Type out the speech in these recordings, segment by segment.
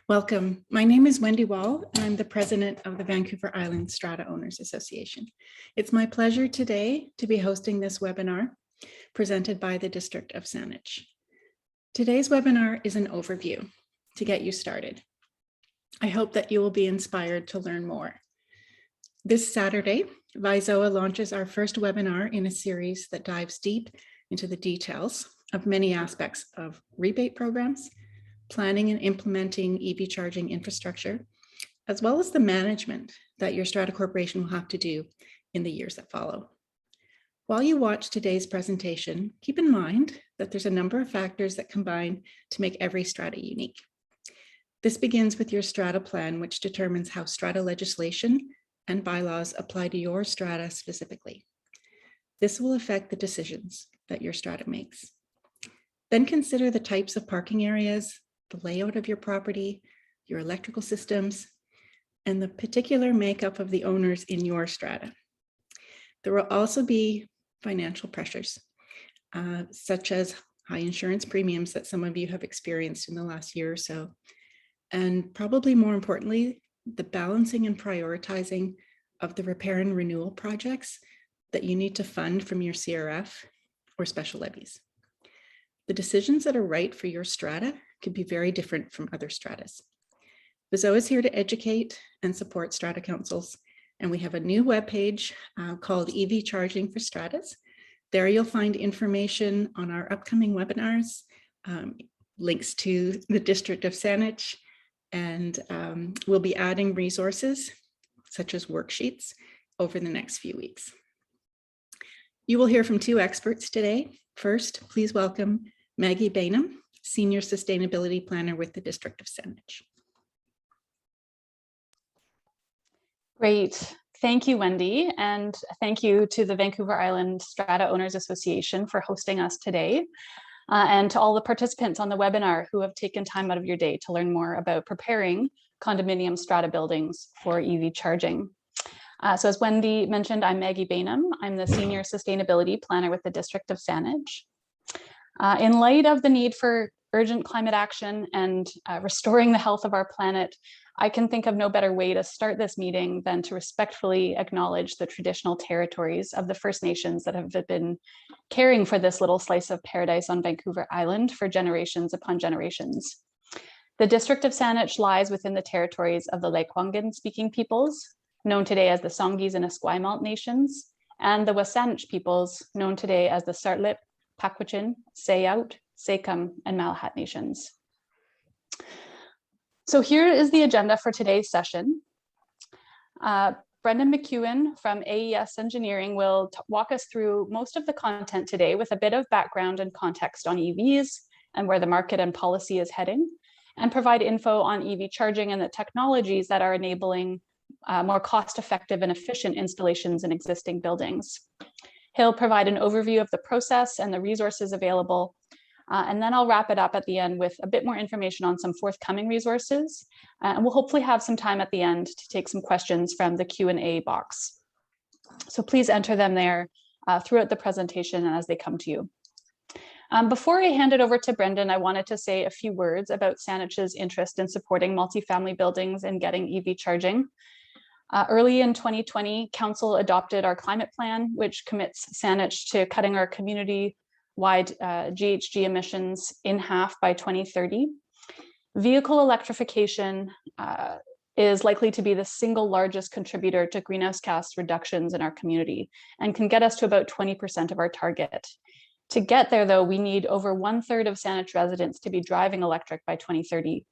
Welcome. My name is Wendy Wall, and I'm the president of the Vancouver Island Strata Owners Association. It's my pleasure today to be hosting this webinar presented by the District of Saanich. Today's webinar is an overview to get you started. I hope that you will be inspired to learn more. This Saturday, Vizoa launches our first webinar in a series that dives deep into the details of many aspects of rebate programs, planning and implementing EV charging infrastructure, as well as the management that your Strata Corporation will have to do in the years that follow. While you watch today's presentation, keep in mind that there's a number of factors that combine to make every strata unique. This begins with your strata plan, which determines how strata legislation and bylaws apply to your strata specifically. This will affect the decisions that your strata makes. Then consider the types of parking areas, the layout of your property, your electrical systems, and the particular makeup of the owners in your strata. There will also be financial pressures, such as high insurance premiums that some of you have experienced in the last year or so. And probably more importantly, the balancing and prioritizing of the repair and renewal projects that you need to fund from your CRF or special levies. The decisions that are right for your strata could be very different from other stratas. Vizoa is here to educate and support strata councils, and we have a new webpage called EV Charging for Stratas. There you'll find information on our upcoming webinars, links to the District of Saanich, and we'll be adding resources such as worksheets over the next few weeks. You will hear from two experts today. First, please welcome Maggie Baynham, Senior Sustainability Planner with the District of Saanich. Great. Thank you, Wendy. And thank you to the Vancouver Island Strata Owners Association for hosting us today. And to all the participants on the webinar who have taken time out of your day to learn more about preparing condominium strata buildings for EV charging. So as Wendy mentioned, I'm Maggie Baynham. I'm the Senior Sustainability Planner with the District of Saanich. In light of the need for urgent climate action and restoring the health of our planet, I can think of no better way to start this meeting than to respectfully acknowledge the traditional territories of the First Nations that have been caring for this little slice of paradise on Vancouver Island for generations upon generations. The District of Saanich lies within the territories of the Lekwungen speaking peoples, known today as the Songhees and Esquimalt nations, and the Wasanich peoples, known today as the Sartlip, Pakwachin, Sayout, Sekam, and Malahat nations. So here is the agenda for today's session. Brendan McEwen from AES Engineering will walk us through most of the content today with a bit of background and context on EVs and where the market and policy is heading, and provide info on EV charging and the technologies that are enabling more cost-effective and efficient installations in existing buildings. He'll provide an overview of the process and the resources available, and then I'll wrap it up at the end with a bit more information on some forthcoming resources, and we'll hopefully have some time at the end to take some questions from the Q&A box. So please enter them there throughout the presentation and as they come to you. Before I hand it over to Brendan, I wanted to say a few words about Saanich's interest in supporting multifamily buildings and getting EV charging. Early in 2020, Council adopted our climate plan, which commits Saanich to cutting our community-wide GHG emissions in half by 2030. Vehicle electrification is likely to be the single largest contributor to greenhouse gas reductions in our community and can get us to about 20% of our target. To get there, though, we need over 1/3 of Saanich residents to be driving electric by 2030.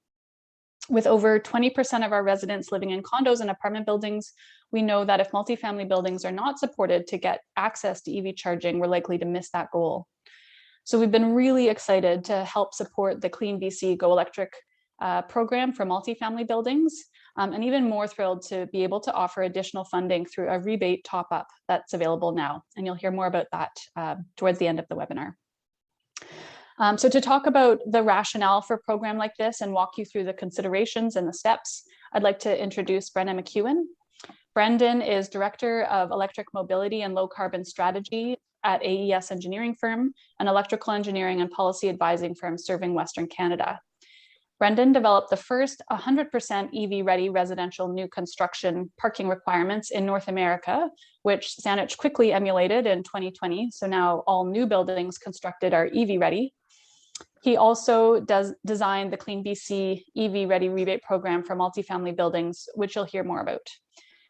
With over 20% of our residents living in condos and apartment buildings, we know that if multifamily buildings are not supported to get access to EV charging, we're likely to miss that goal. So we've been really excited to help support the Clean BC Go Electric program for multifamily buildings, and even more thrilled to be able to offer additional funding through a rebate top-up that's available now. And you'll hear more about that towards the end of the webinar. So to talk about the rationale for a program like this and walk you through the considerations and the steps, I'd like to introduce Brendan McEwen. Brendan is Director of Electric Mobility and Low Carbon Strategy at AES Engineering firm, an electrical engineering and policy advising firm serving Western Canada. Brendan developed the first 100% EV-ready residential new construction parking requirements in North America, which Saanich quickly emulated in 2020. So now all new buildings constructed are EV-ready. He also designed the Clean BC EV-ready rebate program for multifamily buildings, which you'll hear more about.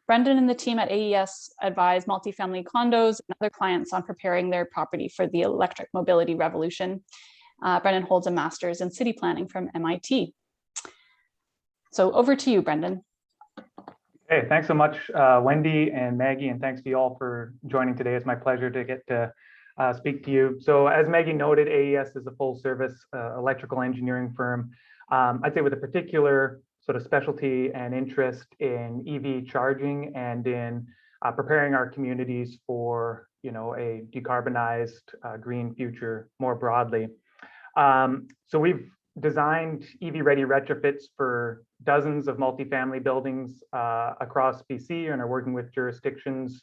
Brendan and the team at AES advise multifamily condos and other clients on preparing their property for the electric mobility revolution. Brendan holds a master's in city planning from MIT. So over to you, Brendan. Hey, thanks so much, Wendy and Maggie, and thanks to you all for joining today. It's my pleasure to get to speak to you. So as Maggie noted, AES is a full service electrical engineering firm. I'd say with a particular sort of specialty and interest in EV charging and in preparing our communities for, a decarbonized green future more broadly. So we've designed EV-ready retrofits for dozens of multifamily buildings across BC and are working with jurisdictions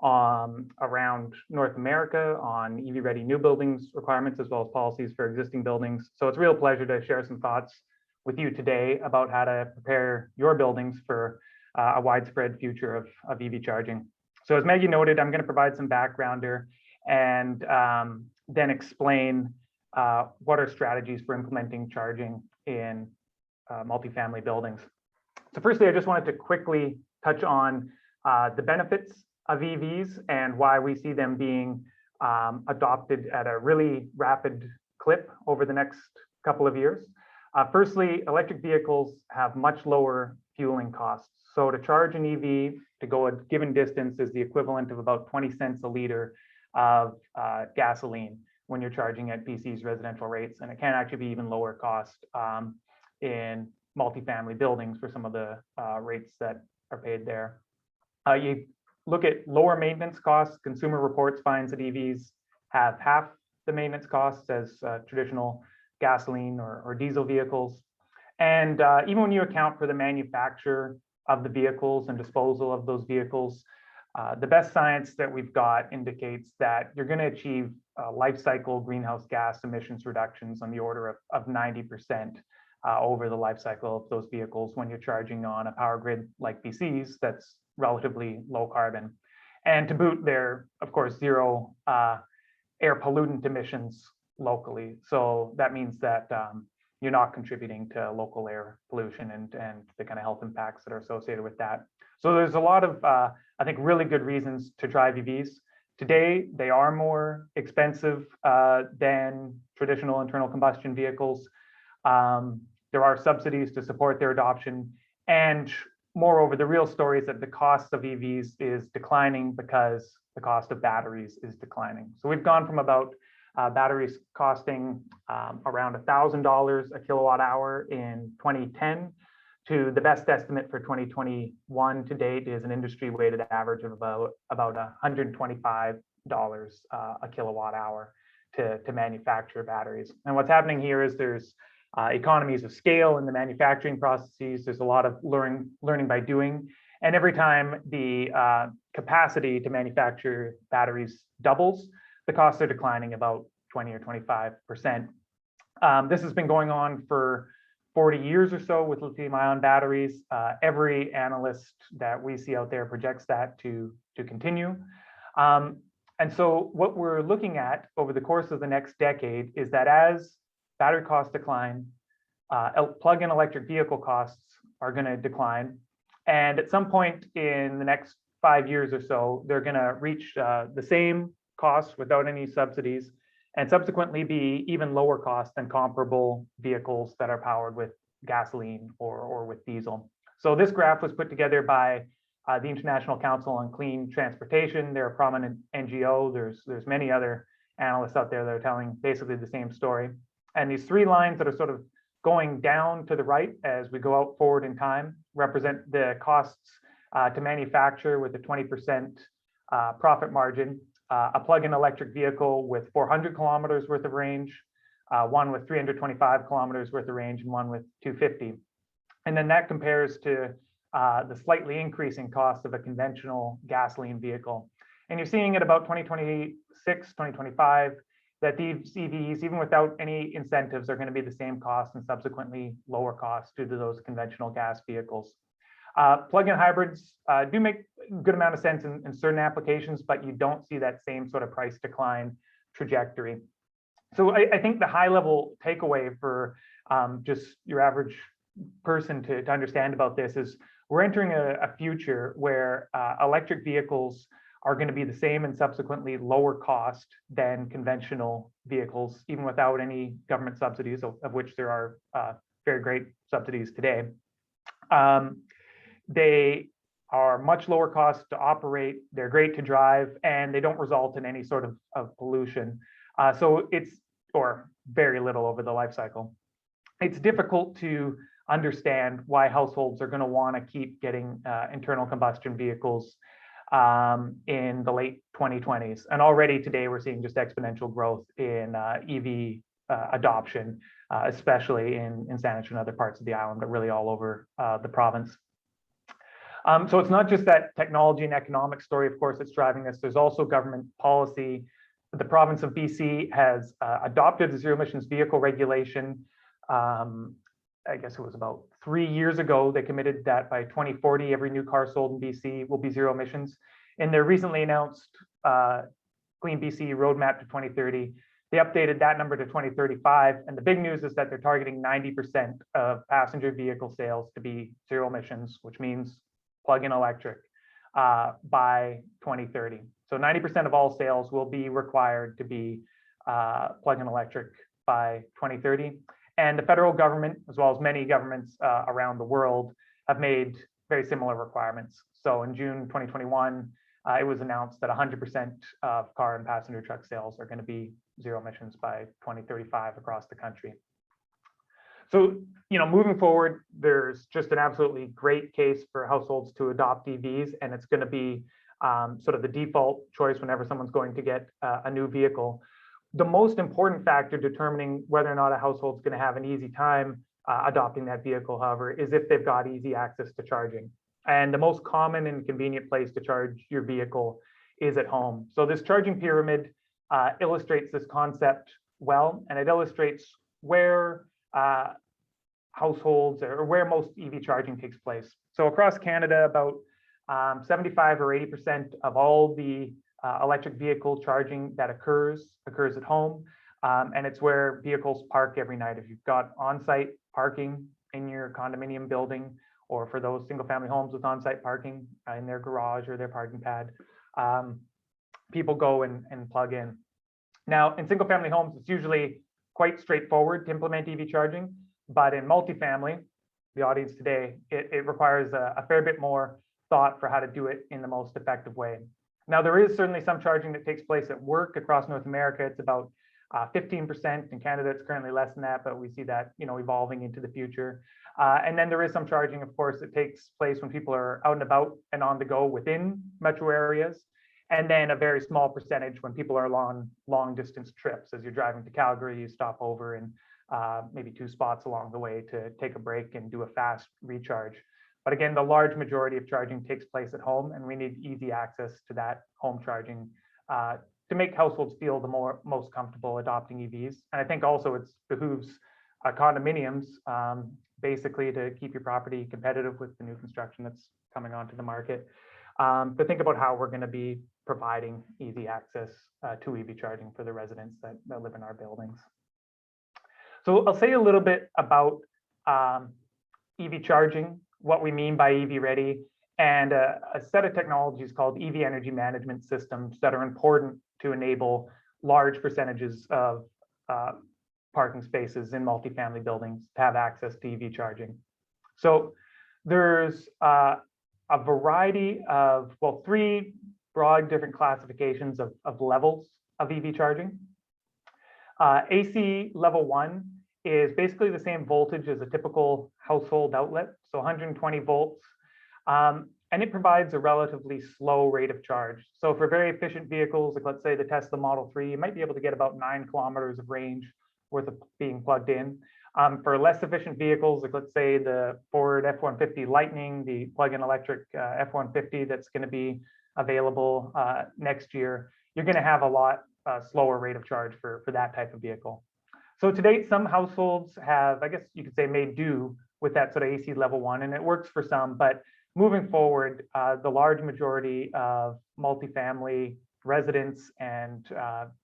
around North America on EV-ready new buildings requirements, as well as policies for existing buildings. So it's a real pleasure to share some thoughts with you today about how to prepare your buildings for a widespread future of EV charging. So as Maggie noted, I'm going to provide some background here and then explain what are strategies for implementing charging in multifamily buildings. So firstly, I just wanted to quickly touch on the benefits of EVs and why we see them being adopted at a really rapid clip over the next couple of years. Firstly, electric vehicles have much lower fueling costs. So to charge an EV to go a given distance is the equivalent of about 20 cents a liter of gasoline when you're charging at BC's residential rates. And it can actually be even lower cost in multifamily buildings for some of the rates that are paid there. You look at lower maintenance costs. Consumer Reports finds that EVs have half the maintenance costs as traditional gasoline or diesel vehicles. And even when you account for the manufacture of the vehicles and disposal of those vehicles, the best science that we've got indicates that you're going to achieve life cycle greenhouse gas emissions reductions on the order of 90% over the life cycle of those vehicles when you're charging on a power grid like BC's that's relatively low carbon. And to boot, there, of course, zero air pollutant emissions locally. So that means that you're not contributing to local air pollution and the kind of health impacts that are associated with that. So there's a lot of, I think, really good reasons to drive EVs. Today, they are more expensive than traditional internal combustion vehicles. There are subsidies to support their adoption. And moreover, the real story is that the cost of EVs is declining because the cost of batteries is declining. So we've gone from about batteries costing around $1,000 a kilowatt hour in 2010 to the best estimate for 2021 to date is an industry weighted average of about $125 a kilowatt hour to manufacture batteries. And what's happening here is there's economies of scale in the manufacturing processes. There's a lot of learning by doing. And every time the capacity to manufacture batteries doubles, the costs are declining about 20 or 25%. This has been going on for 40 years or so with lithium-ion batteries. Every analyst that we see out there projects that to continue. And so what we're looking at over the course of the next decade is that as battery costs decline, plug-in electric vehicle costs are going to decline. And at some point in the next 5 years or so, they're going to reach the same costs without any subsidies, and subsequently be even lower cost than comparable vehicles that are powered with gasoline or with diesel. So this graph was put together by the International Council on Clean Transportation. They're a prominent NGO. There's many other analysts out there that are telling basically the same story. And these three lines that are sort of going down to the right as we go out forward in time represent the costs to manufacture with a 20% profit margin. A plug-in electric vehicle with 400 kilometers worth of range, one with 325 kilometers worth of range, and one with 250. And then that compares to the slightly increasing cost of a conventional gasoline vehicle. And you're seeing at about 2026, 2025, that these EVs, even without any incentives, are going to be the same cost and subsequently lower cost due to those conventional gas vehicles. Plug-in hybrids do make a good amount of sense in certain applications, but you don't see that same sort of price decline trajectory. So I think the high-level takeaway for just your average person to understand about this is we're entering a future where electric vehicles are going to be the same and subsequently lower cost than conventional vehicles, even without any government subsidies, of which there are very great subsidies today. They are much lower cost to operate, they're great to drive, and they don't result in any sort of pollution. So it's, or very little over the life cycle. It's difficult to understand why households are going to want to keep getting internal combustion vehicles in the late 2020s. And already today, we're seeing just exponential growth in EV adoption, especially in Saanich and other parts of the island, but really all over the province. So it's not just that technology and economic story, of course, that's driving this. There's also government policy. The province of BC has adopted the zero emissions vehicle regulation. I guess it was about 3 years ago, they committed that by 2040, every new car sold in BC will be zero emissions. In their recently announced Clean BC roadmap to 2030, they updated that number to 2035. And the big news is that they're targeting 90% of passenger vehicle sales to be zero emissions, which means plug-in electric by 2030. So 90% of all sales will be required to be plug-in electric by 2030. And the federal government, as well as many governments around the world, have made very similar requirements. So in June 2021, it was announced that 100% of car and passenger truck sales are going to be zero emissions by 2035 across the country. So, moving forward, there's just an absolutely great case for households to adopt EVs, and it's going to be sort of the default choice whenever someone's going to get a new vehicle. The most important factor determining whether or not a household's going to have an easy time adopting that vehicle, however, is if they've got easy access to charging. And the most common and convenient place to charge your vehicle is at home. So this charging pyramid illustrates this concept well, and it illustrates where households or where most EV charging takes place. So across Canada, about 75 or 80% of all the electric vehicle charging that occurs at home, and it's where vehicles park every night. If you've got on-site parking in your condominium building, or for those single-family homes with on-site parking in their garage or their parking pad, people go and plug in. Now, in single-family homes, it's usually quite straightforward to implement EV charging, but in multifamily, the audience today, it requires a fair bit more thought for how to do it in the most effective way. Now, there is certainly some charging that takes place at work across North America. It's about 15%. In Canada, it's currently less than that, but we see that evolving into the future. And then there is some charging, of course, that takes place when people are out and about and on the go within metro areas. And then a very small percentage when people are on long distance trips. As you're driving to Calgary, you stop over in maybe 2 spots along the way to take a break and do a fast recharge. But again, the large majority of charging takes place at home, and we need easy access to that home charging to make households feel the most comfortable adopting EVs. And I think also it behooves condominiums basically to keep your property competitive with the new construction that's coming onto the market, to think about how we're going to be providing easy access to EV charging for the residents that live in our buildings. So I'll say a little bit about EV charging, what we mean by EV ready, and a set of technologies called EV energy management systems that are important to enable large percentages of parking spaces in multifamily buildings to have access to EV charging. So there's a variety of, 3 broad different classifications of levels of EV charging. AC level 1 is basically the same voltage as a typical household outlet, so 120 volts, and it provides a relatively slow rate of charge. So for very efficient vehicles, like let's say the Tesla Model 3, you might be able to get about 9 kilometers of range worth of being plugged in. For less efficient vehicles, like let's say the Ford F-150 Lightning, the plug-in electric F-150 that's going to be available next year, you're going to have a lot slower rate of charge for that type of vehicle. So to date, some households have, I guess you could say, made do with that sort of AC level 1, and it works for some. But moving forward, the large majority of multifamily residents and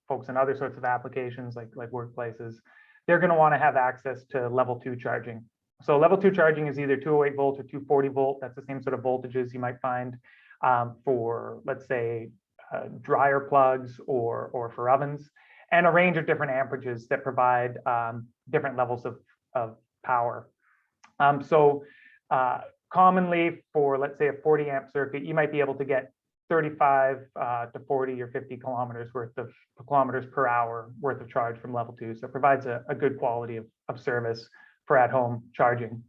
folks in other sorts of applications like workplaces, they're going to want to have access to level 2 charging. So level 2 charging is either 208 volt or 240 volt. That's the same sort of voltages you might find for, let's say, dryer plugs or for ovens, and a range of different amperages that provide different levels of power. Commonly for, let's say, a 40 amp circuit, you might be able to get 35 to 40 or 50 kilometers per hour worth of charge from level 2. So it provides a good quality of service for at-home charging.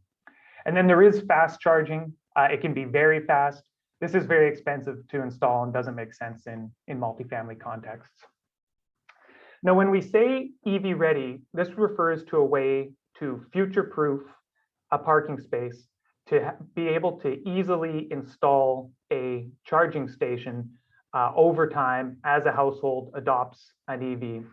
And then there is fast charging. It can be very fast. This is very expensive to install and doesn't make sense in multifamily contexts. Now, when we say EV ready, this refers to a way to future-proof a parking space to be able to easily install a charging station over time as a household adopts an EV.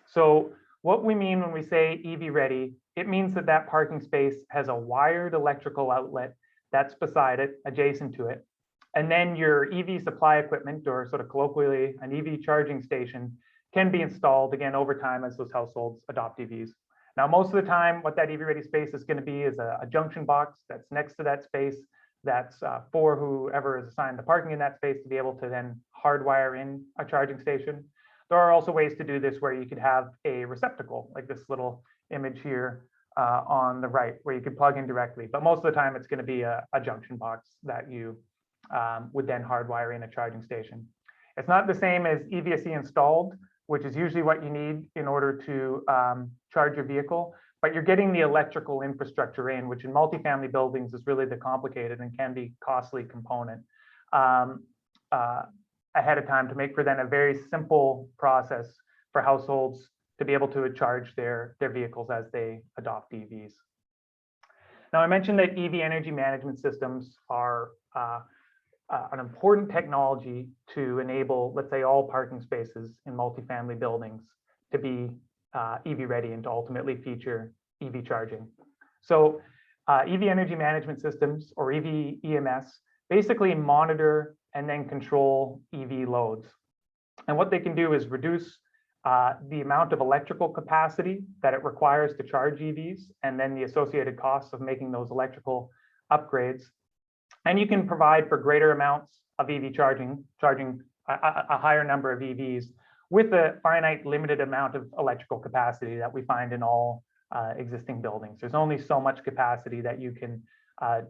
So what we mean when we say EV ready, it means that that parking space has a wired electrical outlet that's beside it, adjacent to it. And then your EV supply equipment, or sort of colloquially an EV charging station, can be installed again over time as those households adopt EVs. Now, most of the time, what that EV ready space is going to be is a junction box that's next to that space that's for whoever is assigned the parking in that space to be able to then hardwire in a charging station. There are also ways to do this where you could have a receptacle, like this little image here on the right, where you could plug in directly. But most of the time, it's going to be a junction box that you would then hardwire in a charging station. It's not the same as EVSE installed, which is usually what you need in order to charge your vehicle, but you're getting the electrical infrastructure in, which in multifamily buildings is really the complicated and can be costly component ahead of time to make for then a very simple process for households to be able to charge their vehicles as they adopt EVs. Now, I mentioned that EV energy management systems are an important technology to enable, let's say, all parking spaces in multifamily buildings to be EV ready and to ultimately feature EV charging. So EV energy management systems, or EV EMS, basically monitor and then control EV loads. And what they can do is reduce the amount of electrical capacity that it requires to charge EVs, and then the associated costs of making those electrical upgrades. And you can provide for greater amounts of EV charging a higher number of EVs with a finite limited amount of electrical capacity that we find in all existing buildings. There's only so much capacity that you can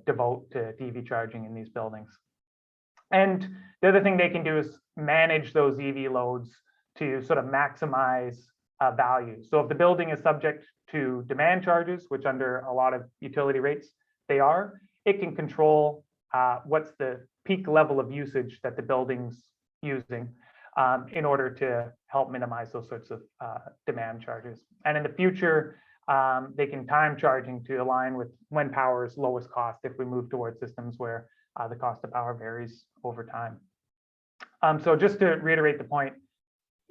devote to EV charging in these buildings. And the other thing they can do is manage those EV loads to sort of maximize value. So if the building is subject to demand charges, which under a lot of utility rates they are, it can control what's the peak level of usage that the building's using in order to help minimize those sorts of demand charges. And in the future, they can time charging to align with when power is lowest cost if we move towards systems where the cost of power varies over time. So just to reiterate the point,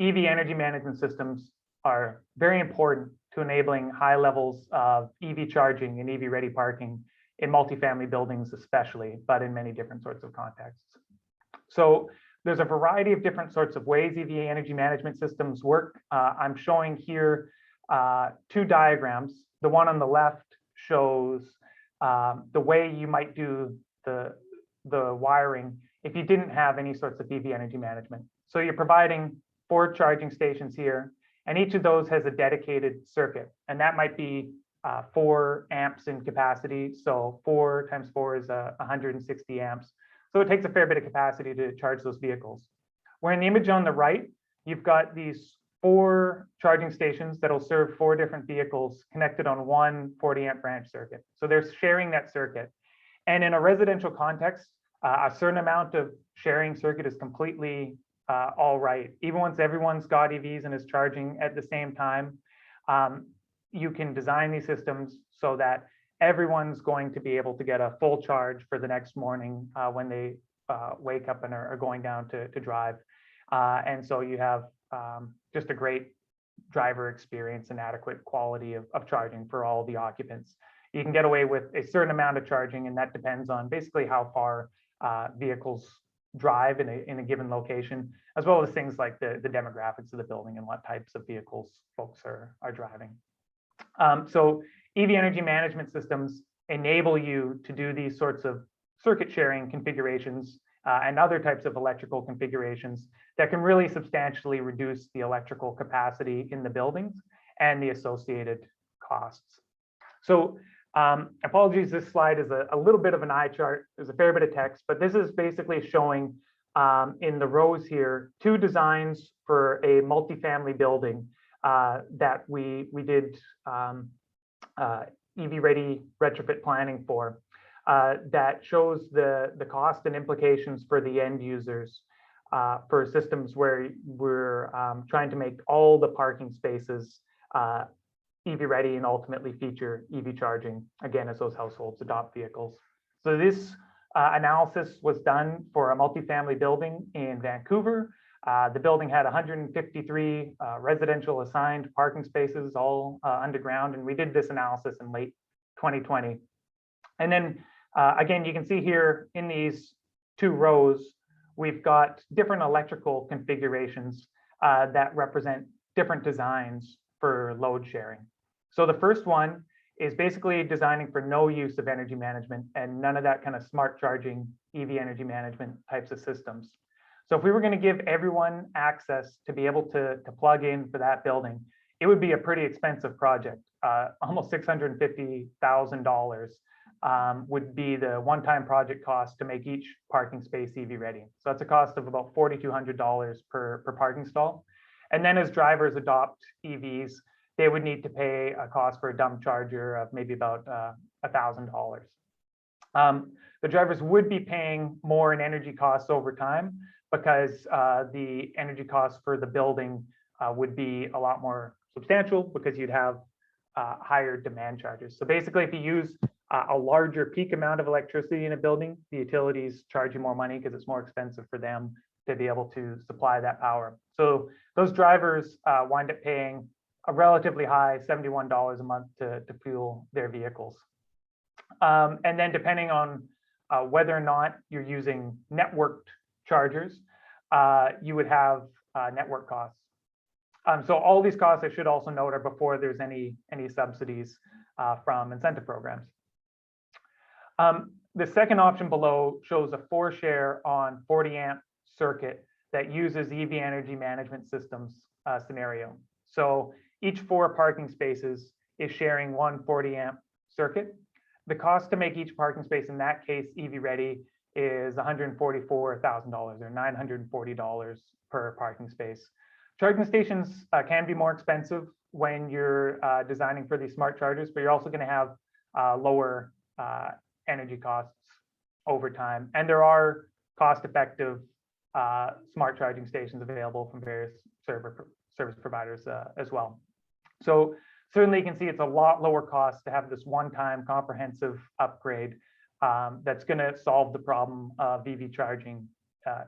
EV energy management systems are very important to enabling high levels of EV charging and EV ready parking in multifamily buildings especially, but in many different sorts of contexts. So there's a variety of different sorts of ways EV energy management systems work. I'm showing here two diagrams. The one on the left shows the way you might do the wiring if you didn't have any sorts of EV energy management. So you're providing 4 charging stations here, and each of those has a dedicated circuit, and that might be 4 amps in capacity. So 4 times 4 is 160 amps. So it takes a fair bit of capacity to charge those vehicles. Where in the image on the right, you've got these 4 charging stations that'll serve 4 different vehicles connected on one 40 amp branch circuit. So they're sharing that circuit. And in a residential context, a certain amount of sharing circuit is completely all right. Even once everyone's got EVs and is charging at the same time, you can design these systems so that everyone's going to be able to get a full charge for the next morning when they wake up and are going down to drive. And so you have just a great driver experience and adequate quality of charging for all the occupants. You can get away with a certain amount of charging, and that depends on basically how far vehicles drive in a given location, as well as things like the demographics of the building and what types of vehicles folks are driving. So EV energy management systems enable you to do these sorts of circuit sharing configurations and other types of electrical configurations that can really substantially reduce the electrical capacity in the buildings and the associated costs. So apologies, this slide is a little bit of an eye chart. There's a fair bit of text, but this is basically showing in the rows here, 2 designs for a multifamily building that we did EV ready retrofit planning for. That shows the cost and implications for the end users for systems where we're trying to make all the parking spaces EV ready and ultimately feature EV charging, again, as those households adopt vehicles. So this analysis was done for a multifamily building in Vancouver. The building had 153 residential assigned parking spaces, all underground, and we did this analysis in late 2020. And then again, you can see here in these 2 rows, we've got different electrical configurations that represent different designs for load sharing. So the first one is basically designing for no use of energy management and none of that kind of smart charging EV energy management types of systems. So if we were going to give everyone access to be able to plug in for that building, it would be a pretty expensive project. Almost $650,000 would be the one-time project cost to make each parking space EV ready. So that's a cost of about $4,200 per parking stall. And then as drivers adopt EVs, they would need to pay a cost for a dumb charger of maybe about $1,000. The drivers would be paying more in energy costs over time because the energy costs for the building would be a lot more substantial because you'd have higher demand charges. So basically, if you use a larger peak amount of electricity in a building, the utilities charge you more money because it's more expensive for them to be able to supply that power. So those drivers wind up paying a relatively high $71 a month to fuel their vehicles. And then depending on whether or not you're using networked chargers, you would have network costs. So all these costs, I should also note, are before there's any subsidies from incentive programs. The second option below shows a 4-share on 40 amp circuit that uses EV energy management systems scenario. So each 4 parking spaces is sharing one 40 amp circuit. The cost to make each parking space in that case EV ready is $144,000 or $940 per parking space. Charging stations can be more expensive when you're designing for these smart chargers, but you're also going to have lower energy costs over time. And there are cost-effective smart charging stations available from various service providers as well. So certainly you can see it's a lot lower cost to have this one-time comprehensive upgrade that's going to solve the problem of EV charging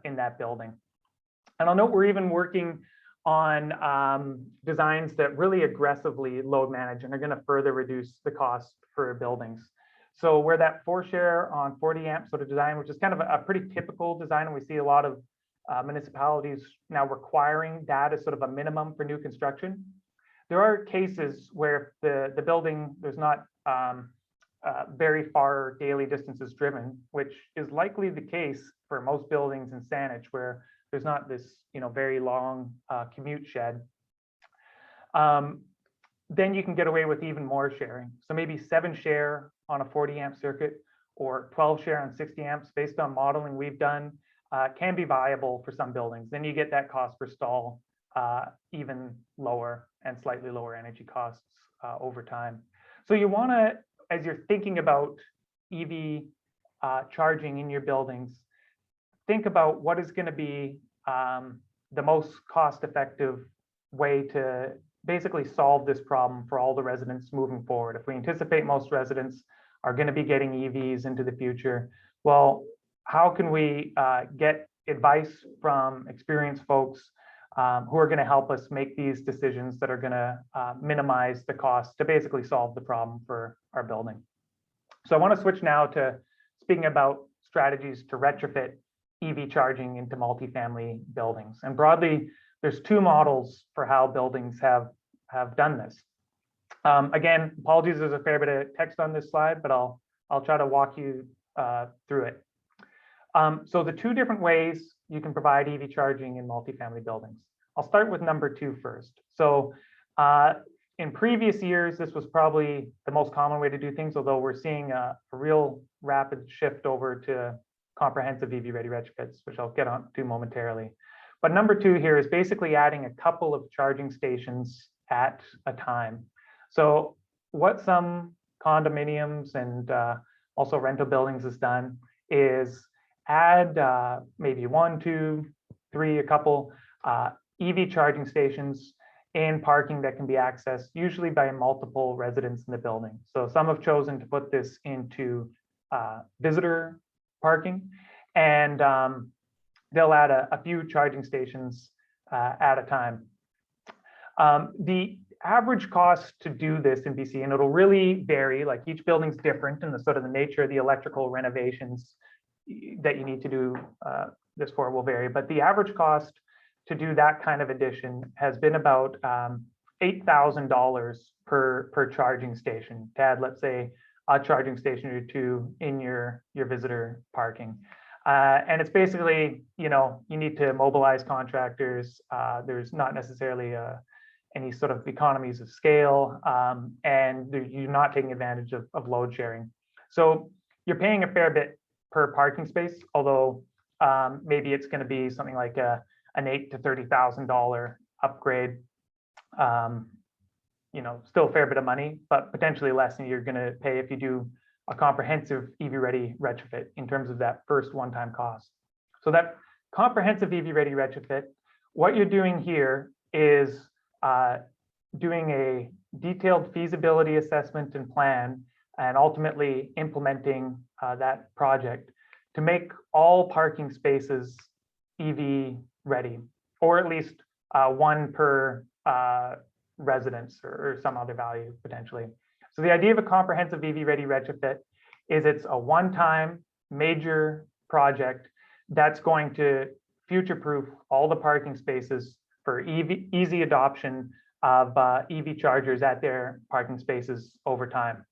in that building. And I'll note we're even working on designs that really aggressively load manage and are going to further reduce the cost for buildings. So where that 4-share on 40 amp sort of design, which is kind of a pretty typical design, and we see a lot of municipalities now requiring that as sort of a minimum for new construction. There are cases where the building, there's not very far daily distances driven, which is likely the case for most buildings in Saanich, where there's not this very long commute shed. Then you can get away with even more sharing. So maybe 7-share on a 40 amp circuit or 12-share on 60 amps based on modeling we've done can be viable for some buildings. Then you get that cost per stall even lower and slightly lower energy costs over time. So you want to, as you're thinking about EV charging in your buildings, think about what is going to be the most cost-effective way to basically solve this problem for all the residents moving forward. If we anticipate most residents are going to be getting EVs into the future, well, how can we get advice from experienced folks who are going to help us make these decisions that are going to minimize the cost to basically solve the problem for our building. So I want to switch now to speaking about strategies to retrofit EV charging into multifamily buildings. And broadly, there's two models for how buildings have done this. Again, apologies, there's a fair bit of text on this slide, but I'll try to walk you through it. So the two different ways you can provide EV charging in multifamily buildings. I'll start with number 2 first. So in previous years, this was probably the most common way to do things, although we're seeing a real rapid shift over to comprehensive EV-ready retrofits, which I'll get on to momentarily. But number 2 here is basically adding a couple of charging stations at a time. So what some condominiums and also rental buildings has done is add maybe 1, 2, 3, a couple EV charging stations in parking that can be accessed usually by multiple residents in the building. So some have chosen to put this into visitor parking, and they'll add a few charging stations at a time. The average cost to do this in BC, and it'll really vary, like each building's different and the sort of the nature of the electrical renovations that you need to do this for will vary, but the average cost to do that kind of addition has been about $8,000 per charging station to add, let's say, a charging station or two in your visitor parking. And it's basically, you need to mobilize contractors. There's not necessarily any sort of economies of scale, and you're not taking advantage of load sharing. So you're paying a fair bit per parking space, although maybe it's going to be something like an $8,000 to $30,000 upgrade. Still a fair bit of money, but potentially less than you're going to pay if you do a comprehensive EV-ready retrofit in terms of that first one-time cost. So that comprehensive EV-ready retrofit, what you're doing here is doing a detailed feasibility assessment and plan, and ultimately implementing that project to make all parking spaces EV ready, or at least one per residence or some other value potentially. So the idea of a comprehensive EV ready retrofit is it's a one-time major project that's going to future-proof all the parking spaces for easy adoption of EV chargers at their parking spaces over time.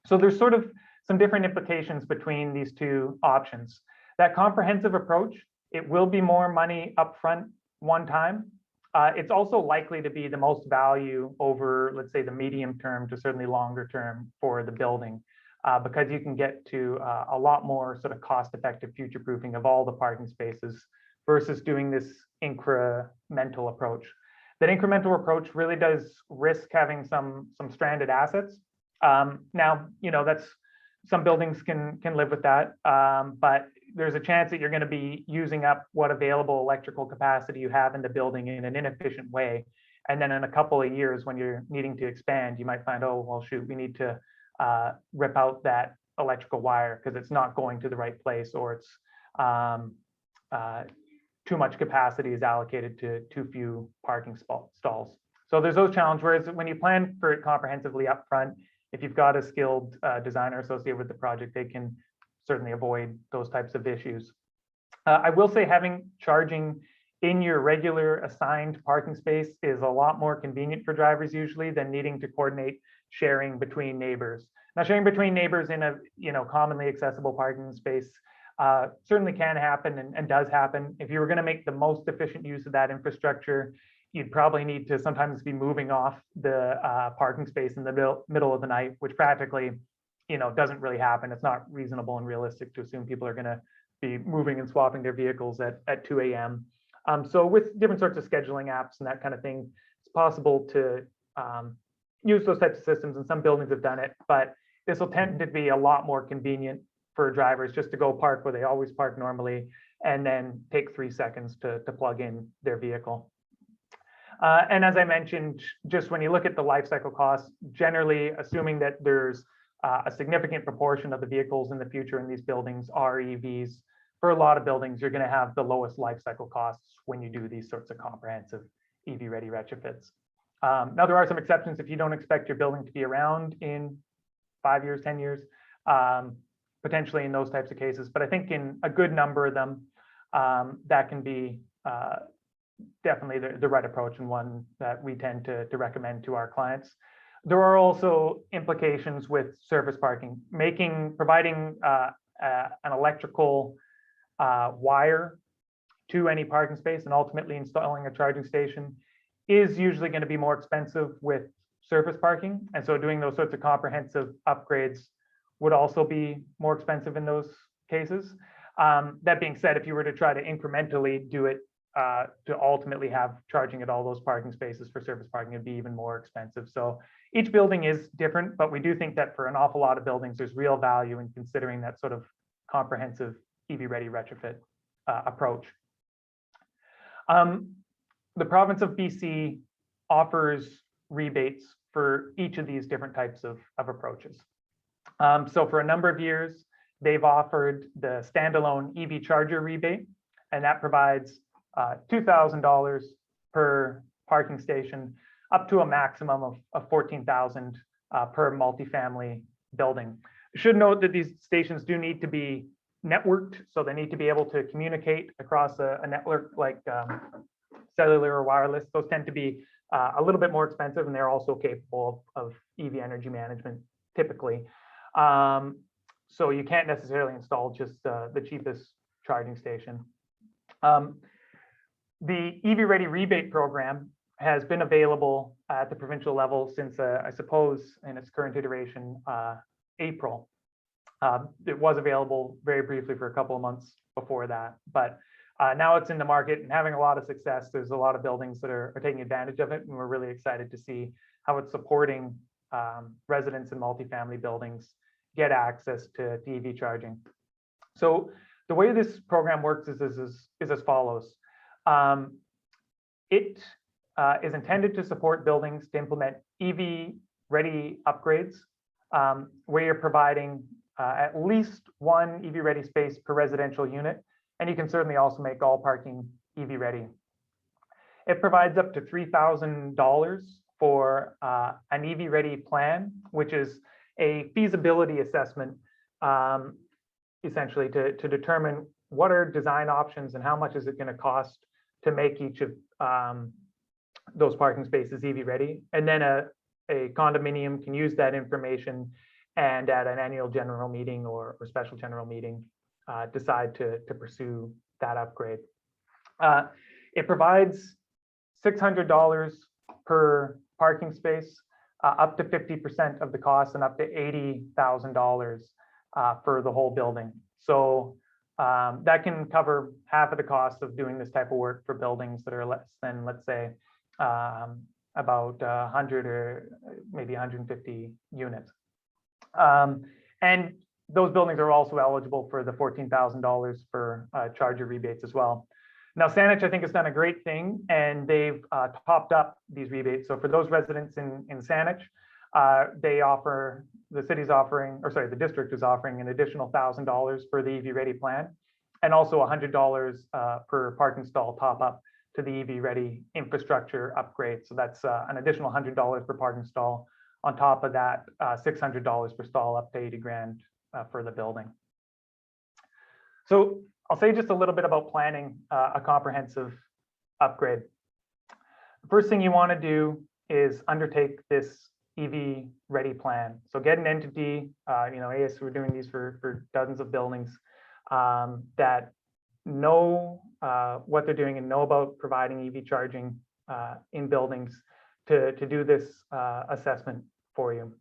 So there's sort of some different implications between these two options. That comprehensive approach, it will be more money upfront one time. It's also likely to be the most value over, let's say, the medium term to certainly longer term for the building, because you can get to a lot more sort of cost-effective future-proofing of all the parking spaces versus doing this incremental approach. That incremental approach really does risk having some stranded assets. Now, that's some buildings can live with that, but there's a chance that you're going to be using up what available electrical capacity you have in the building in an inefficient way. And then in a couple of years, when you're needing to expand, you might find, oh, well, shoot, we need to rip out that electrical wire because it's not going to the right place, or it's too much capacity is allocated to too few parking stalls. So there's those challenges. Whereas when you plan for it comprehensively upfront, if you've got a skilled designer associated with the project, they can certainly avoid those types of issues. I will say having charging in your regular assigned parking space is a lot more convenient for drivers usually than needing to coordinate sharing between neighbors. Now, sharing between neighbors in a commonly accessible parking space certainly can happen and does happen. If you were going to make the most efficient use of that infrastructure, you'd probably need to sometimes be moving off the parking space in the middle of the night, which practically doesn't really happen. It's not reasonable and realistic to assume people are going to be moving and swapping their vehicles at 2 a.m. So with different sorts of scheduling apps and that kind of thing, it's possible to use those types of systems, and some buildings have done it, but this will tend to be a lot more convenient for drivers just to go park where they always park normally, and then take 3 seconds to plug in their vehicle. And as I mentioned, just when you look at the life cycle costs, generally assuming that there's a significant proportion of the vehicles in the future in these buildings are EVs, for a lot of buildings, you're going to have the lowest life cycle costs when you do these sorts of comprehensive EV ready retrofits. Now, there are some exceptions if you don't expect your building to be around in 5 years, 10 years, potentially in those types of cases. But I think in a good number of them, that can be definitely the right approach, and one that we tend to recommend to our clients. There are also implications with surface parking, providing an electrical wire to any parking space and ultimately installing a charging station is usually going to be more expensive with surface parking. And so doing those sorts of comprehensive upgrades would also be more expensive in those cases. That being said, if you were to try to incrementally do it to ultimately have charging at all those parking spaces for surface parking, it'd be even more expensive. So each building is different, but we do think that for an awful lot of buildings, there's real value in considering that sort of comprehensive EV ready retrofit approach. The province of BC offers rebates for each of these different types of approaches. So for a number of years, they've offered the standalone EV charger rebate, and that provides $2,000 per parking station, up to a maximum of $14,000 per multifamily building. You should note that these stations do need to be networked, so they need to be able to communicate across a network like cellular or wireless. Those tend to be a little bit more expensive, and they're also capable of EV energy management typically. So you can't necessarily install just the cheapest charging station. The EV Ready rebate program has been available at the provincial level since, I suppose, in its current iteration, April. It was available very briefly for a couple of months before that, but now it's in the market and having a lot of success. There's a lot of buildings that are taking advantage of it, and we're really excited to see how it's supporting residents in multifamily buildings get access to EV charging. So the way this program works is as follows. It is intended to support buildings to implement EV ready upgrades where you're providing at least one EV ready space per residential unit, and you can certainly also make all parking EV ready. It provides up to $3,000 for an EV ready plan, which is a feasibility assessment, essentially to determine what are design options and how much is it going to cost to make each of those parking spaces EV ready. And then a condominium can use that information and at an annual general meeting or special general meeting decide to pursue that upgrade. It provides $600 per parking space, up to 50% of the cost, and up to $80,000 for the whole building. So that can cover half of the cost of doing this type of work for buildings that are less than, let's say, about 100 or maybe 150 units. And those buildings are also eligible for the $14,000 for charger rebates as well. Now, Saanich, I think, has done a great thing, and they've topped up these rebates. So for those residents in Saanich, the district is offering an additional $1,000 for the EV Ready plan, and also $100 per parking stall top up to the EV Ready infrastructure upgrade. So that's an additional $100 per parking stall on top of that, $600 per stall, up to 80 grand for the building. So I'll say just a little bit about planning a comprehensive upgrade. The first thing you want to do is undertake this EV Ready plan. So get an entity, AS, we're doing these for dozens of buildings that know what they're doing and know about providing EV charging in buildings to do this assessment for you.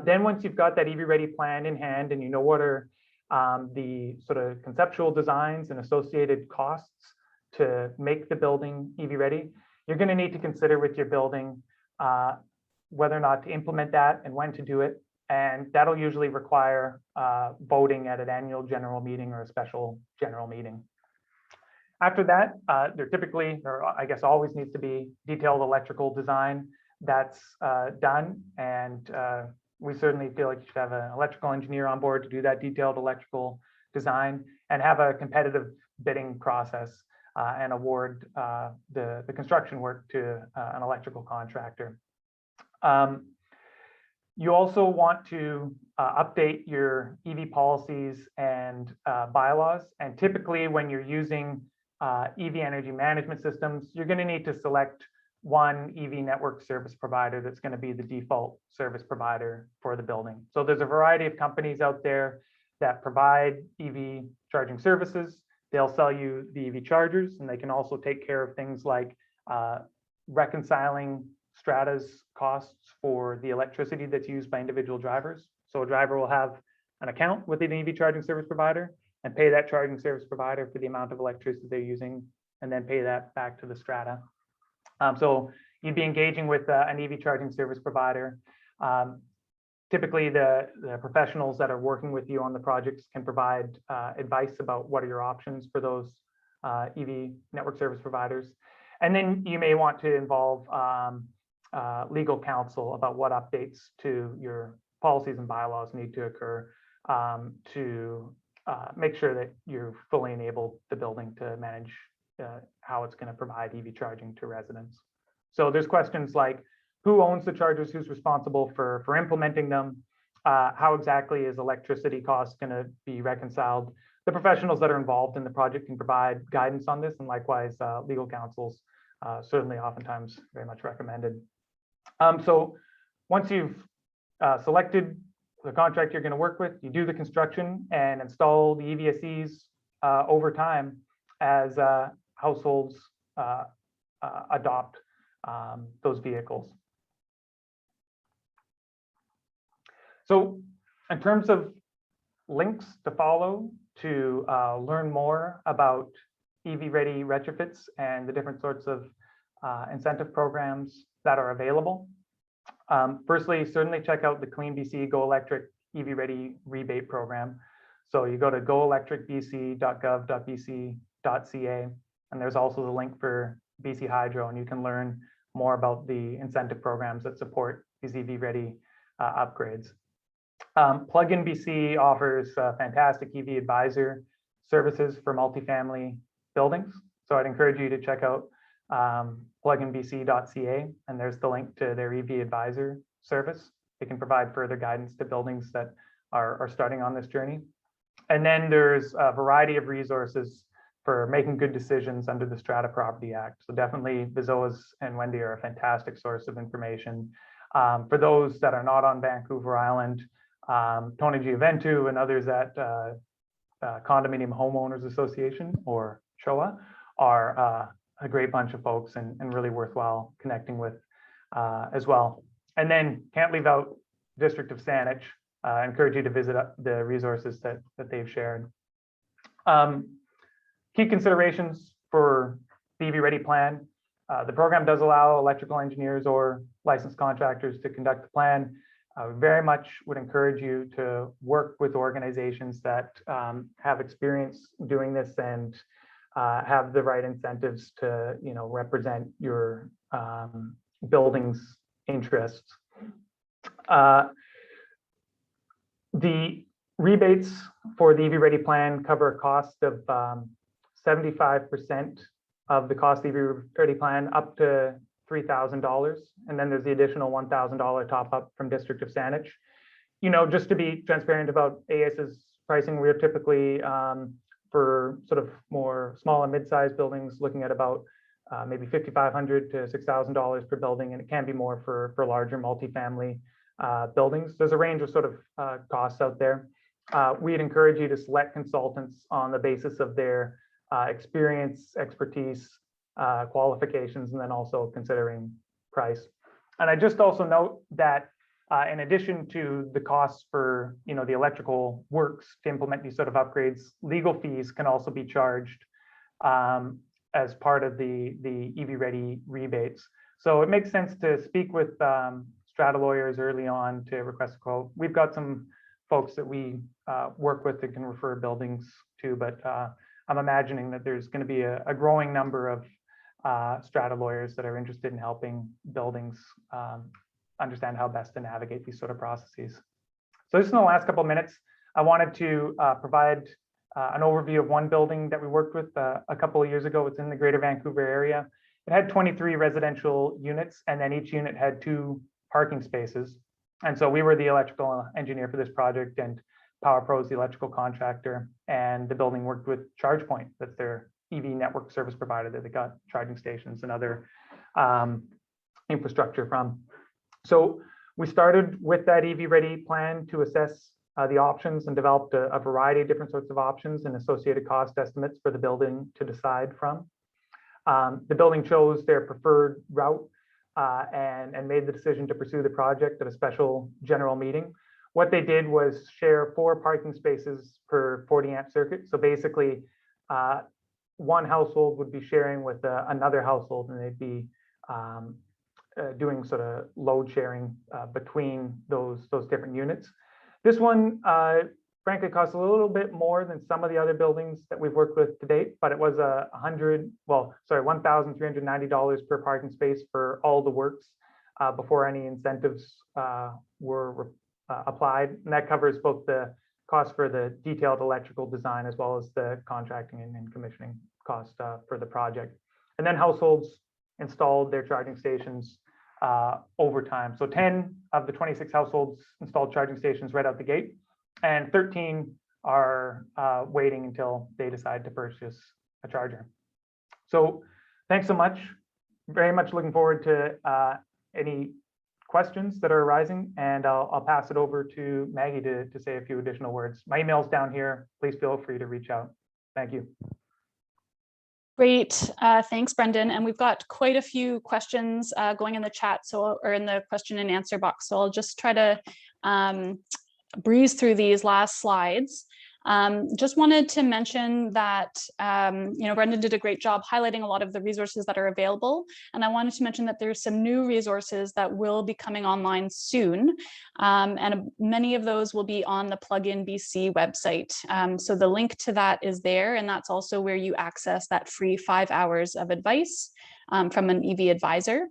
Then once you've got that EV Ready plan in hand and you know what are the sort of conceptual designs and associated costs to make the building EV ready, you're going to need to consider with your building whether or not to implement that and when to do it. And that'll usually require voting at an annual general meeting or a special general meeting. After that, there I guess always needs to be detailed electrical design that's done. And we certainly feel like you should have an electrical engineer on board to do that detailed electrical design, and have a competitive bidding process and award the construction work to an electrical contractor. You also want to update your EV policies and bylaws. And typically when you're using EV energy management systems, you're going to need to select one EV network service provider that's going to be the default service provider for the building. So there's a variety of companies out there that provide EV charging services. They'll sell you the EV chargers, and they can also take care of things like reconciling Strata's costs for the electricity that's used by individual drivers. So a driver will have an account with an EV charging service provider and pay that charging service provider for the amount of electricity they're using, and then pay that back to the Strata. So you'd be engaging with an EV charging service provider. Typically, the professionals that are working with you on the projects can provide advice about what are your options for those EV network service providers. And then you may want to involve legal counsel about what updates to your policies and bylaws need to occur to make sure that you're fully enabled the building to manage how it's going to provide EV charging to residents. So there's questions like, who owns the chargers, who's responsible for implementing them, how exactly is electricity costs going to be reconciled. The professionals that are involved in the project can provide guidance on this, and likewise legal counsels certainly oftentimes very much recommended. So once you've selected the contract you're going to work with, you do the construction and install the EVSEs over time as households adopt those vehicles. So in terms of links to follow to learn more about EV-ready retrofits and the different sorts of incentive programs that are available. Firstly, certainly check out the Clean BC Go Electric EV-ready rebate program. So you go to goelectricbc.gov.bc.ca, and there's also the link for BC Hydro, and you can learn more about the incentive programs that support these EV-ready upgrades. Plug-in BC offers fantastic EV advisor services for multifamily buildings. So I'd encourage you to check out pluginbc.ca, and there's the link to their EV advisor service. They can provide further guidance to buildings that are starting on this journey. And then there's a variety of resources for making good decisions under the Strata Property Act. So definitely Vizoas and Wendy are a fantastic source of information. For those that are not on Vancouver Island, Tony Giaventu and others at Condominium Homeowners Association, or CHOA, are a great bunch of folks and really worthwhile connecting with as well. And then can't leave out District of Saanich. I encourage you to visit the resources that they've shared. Key considerations for the EV Ready plan. The program does allow electrical engineers or licensed contractors to conduct the plan. I very much would encourage you to work with organizations that have experience doing this and have the right incentives to, represent your building's interests. The rebates for the EV Ready plan cover a cost of 75% of the cost of the EV Ready plan up to $3,000, and then there's the additional $1,000 top up from District of Saanich. Just to be transparent about AS's pricing, we're typically for sort of more small and mid-sized buildings looking at about maybe $5,500 to $6,000 per building, and it can be more for larger multifamily buildings. There's a range of sort of costs out there. We'd encourage you to select consultants on the basis of their experience, expertise, qualifications, and then also considering price. And I just also note that in addition to the costs for the electrical works to implement these sort of upgrades, legal fees can also be charged as part of the EV Ready rebates. So it makes sense to speak with Strata lawyers early on to request a quote. We've got some folks that we work with that can refer buildings to, but I'm imagining that there's going to be a growing number of Strata lawyers that are interested in helping buildings understand how best to navigate these sort of processes. So just in the last couple of minutes, I wanted to provide an overview of one building that we worked with a couple of years ago. It's in the greater Vancouver area. It had 23 residential units, and then each unit had 2 parking spaces. And so we were the electrical engineer for this project, and PowerPro is the electrical contractor, and the building worked with ChargePoint. That's their EV network service provider that they got charging stations and other infrastructure from. So we started with that EV ready plan to assess the options and developed a variety of different sorts of options and associated cost estimates for the building to decide from. The building chose their preferred route and made the decision to pursue the project at a special general meeting. What they did was share 4 parking spaces per 40 amp circuit. So basically, one household would be sharing with another household, and they'd be doing sort of load sharing between those different units. This one, frankly, costs a little bit more than some of the other buildings that we've worked with to date, but it was $1,390 per parking space for all the works before any incentives were applied. And that covers both the cost for the detailed electrical design as well as the contracting and commissioning cost for the project. And then households installed their charging stations over time. So 10 of the 26 households installed charging stations right out the gate, and 13 are waiting until they decide to purchase a charger. So thanks so much. Very much looking forward to any questions that are arising, and I'll pass it over to Maggie to say a few additional words. My email's down here. Please feel free to reach out. Thank you. Great, thanks, Brendan. And we've got quite a few questions going in the chat, or in the question and answer box. So I'll just try to breeze through these last slides. Just wanted to mention that, Brendan did a great job highlighting a lot of the resources that are available. And I wanted to mention that there's some new resources that will be coming online soon. And many of those will be on the Plugin BC website. So the link to that is there. And that's also where you access that free 5 hours of advice from an EV advisor.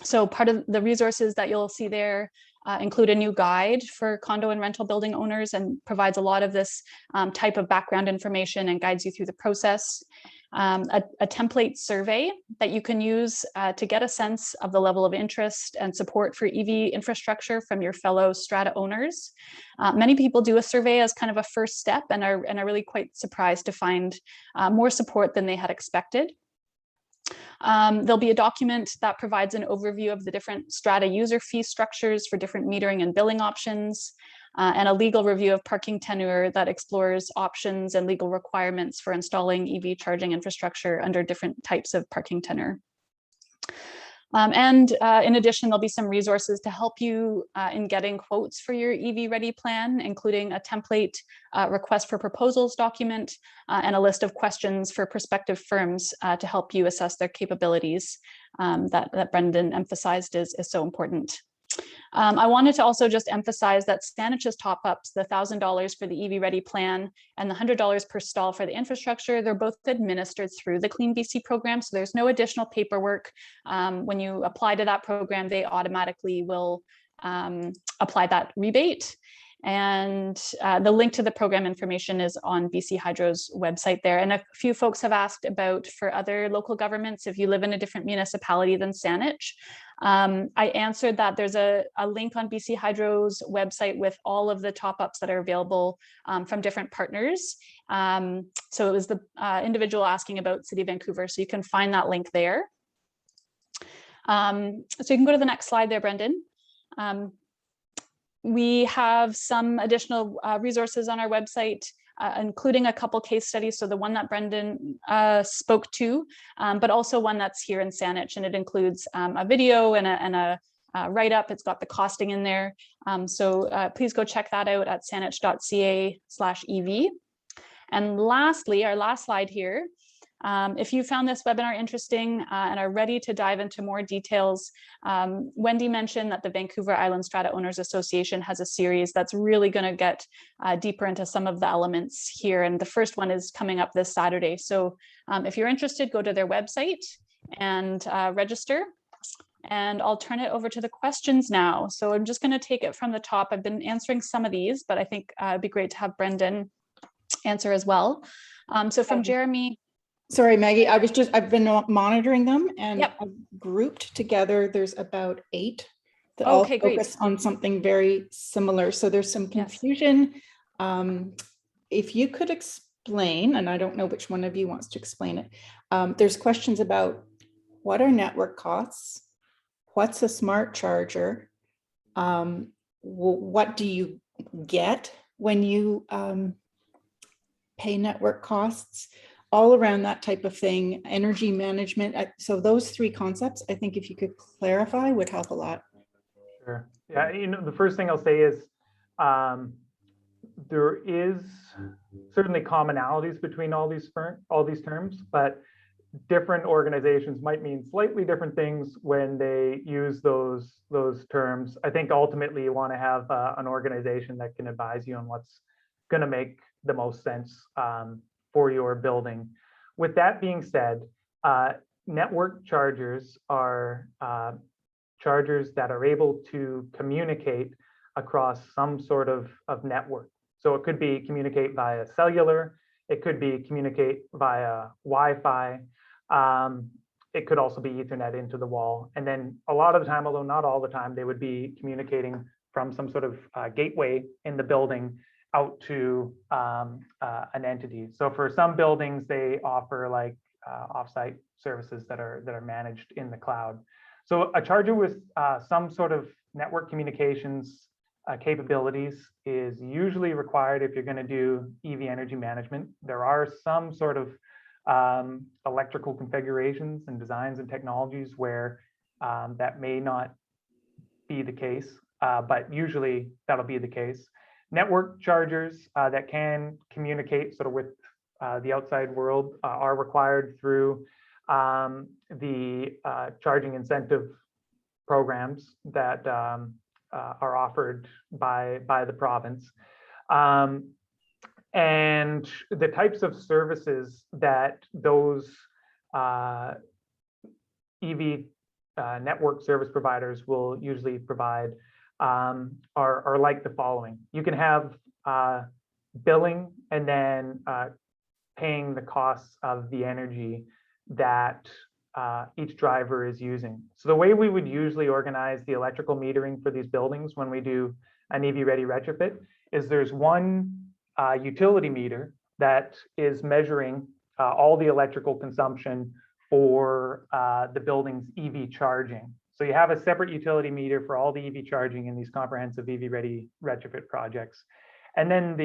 So part of the resources that you'll see there include a new guide for condo and rental building owners, and provides a lot of this type of background information and guides you through the process. A template survey that you can use to get a sense of the level of interest and support for EV infrastructure from your fellow Strata owners. Many people do a survey as kind of a first step and are really quite surprised to find more support than they had expected. There'll be a document that provides an overview of the different Strata user fee structures for different metering and billing options, and a legal review of parking tenure that explores options and legal requirements for installing EV charging infrastructure under different types of parking tenure. In addition, there'll be some resources to help you in getting quotes for your EV ready plan, including a template request for proposals document and a list of questions for prospective firms to help you assess their capabilities that Brendan emphasized is so important. I wanted to also just emphasize that Saanich's top-ups, the $1,000 for the EV Ready plan and the $100 per stall for the infrastructure, they're both administered through the Clean BC program. So there's no additional paperwork. When you apply to that program, they automatically will apply that rebate. And the link to the program information is on BC Hydro's website there. And a few folks have asked about, for other local governments, if you live in a different municipality than Saanich. I answered that there's a link on BC Hydro's website with all of the top-ups that are available from different partners. So it was the individual asking about City of Vancouver, so you can find that link there. So you can go to the next slide there, Brendan. We have some additional resources on our website, including a couple case studies. So the one that Brendan spoke to, but also one that's here in Saanich, and it includes a video and a write-up. It's got the costing in there. So please go check that out at saanich.ca/EV. And lastly, our last slide here. If you found this webinar interesting and are ready to dive into more details, Wendy mentioned that the Vancouver Island Strata Owners Association has a series that's really going to get deeper into some of the elements here. And the first one is coming up this Saturday. So if you're interested, go to their website and register. And I'll turn it over to the questions now. So I'm just going to take it from the top. I've been answering some of these, but I think it'd be great to have Brendan answer as well. So from Jeremy. Sorry, Maggie, I've been monitoring them and Yep. I've grouped together. There's about 8 that all Okay, great. focus on something very similar. So there's some confusion. If you could explain, and I don't know which one of you wants to explain it. There's questions about what are network costs? What's a smart charger? What do you get when you pay network costs? All around that type of thing, energy management. So those 3 concepts, I think if you could clarify would help a lot. Sure. Yeah, the first thing I'll say is there is certainly commonalities between all these terms, but different organizations might mean slightly different things when they use those terms. I think ultimately you want to have an organization that can advise you on what's going to make the most sense for your building. With that being said, network chargers are chargers that are able to communicate across some sort of network. So it could be communicate via cellular, it could be communicate via Wi-Fi, it could also be Ethernet into the wall. And then a lot of the time, although not all the time, they would be communicating from some sort of gateway in the building out to an entity. So for some buildings, they offer like offsite services that are managed in the cloud. So a charger with some sort of network communications capabilities is usually required if you're going to do EV energy management. There are some sort of electrical configurations and designs and technologies where that may not be the case, but usually that'll be the case. Network chargers that can communicate sort of with the outside world are required through the charging incentive programs that are offered by the province. And the types of services that those EV network service providers will usually provide are like the following. You can have billing and then paying the costs of the energy that each driver is using. So the way we would usually organize the electrical metering for these buildings when we do an EV ready retrofit is there's one utility meter that is measuring all the electrical consumption for the building's EV charging. So you have a separate utility meter for all the EV charging in these comprehensive EV ready retrofit projects. And then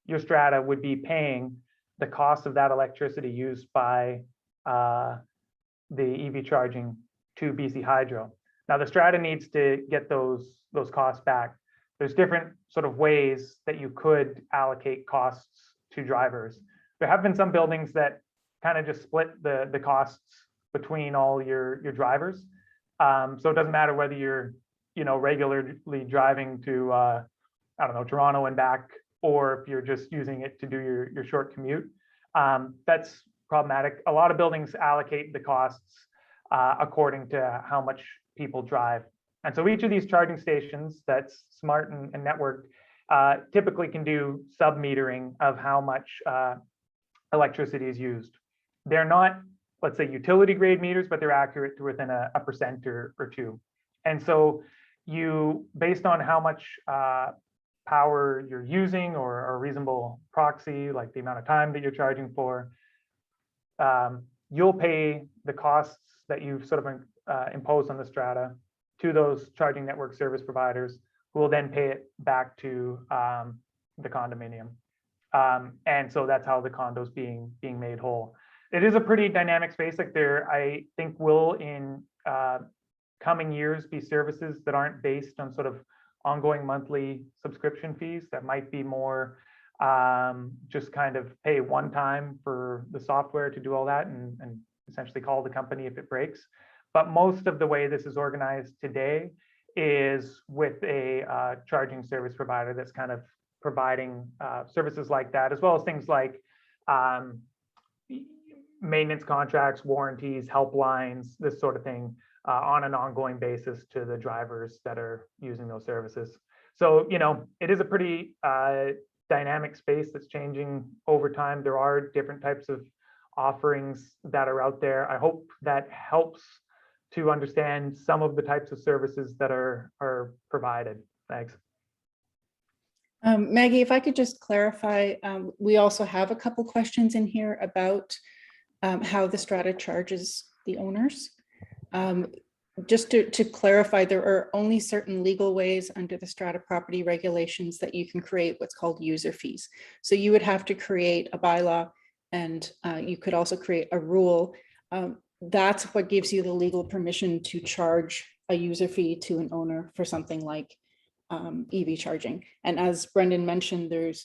your strata would be paying the cost of that electricity used by the EV charging to BC Hydro. Now the strata needs to get those costs back. There's different sort of ways that you could allocate costs to drivers. There have been some buildings that kind of just split the costs between all your drivers. So it doesn't matter whether you're regularly driving to I don't know, Toronto and back, or if you're just using it to do your short commute. That's problematic. A lot of buildings allocate the costs according to how much people drive. And so each of these charging stations that's smart and networked typically can do sub-metering of how much electricity is used. They're not, let's say, utility grade meters, but they're accurate to within a percent or two. And so you, based on how much power you're using or a reasonable proxy, like the amount of time that you're charging for, you'll pay the costs that you've sort of imposed on the strata to those charging network service providers, who will then pay it back to the condominium. And so that's how the condo's being made whole. It is a pretty dynamic space. Like there, I think will in coming years be services that aren't based on sort of ongoing monthly subscription fees, that might be more just kind of pay one time for the software to do all that and essentially call the company if it breaks. But most of the way this is organized today is with a charging service provider that's kind of providing services like that, as well as things like maintenance contracts, warranties, helplines, this sort of thing on an ongoing basis to the drivers that are using those services. So, it is a pretty dynamic space that's changing over time. There are different types of offerings that are out there. I hope that helps to understand some of the types of services that are provided. Thanks. Maggie, if I could just clarify, we also have a couple questions in here about how the strata charges the owners. Just to clarify, there are only certain legal ways under the strata property regulations that you can create what's called user fees. So you would have to create a bylaw, and you could also create a rule. That's what gives you the legal permission to charge a user fee to an owner for something like EV charging. And as Brendan mentioned, there's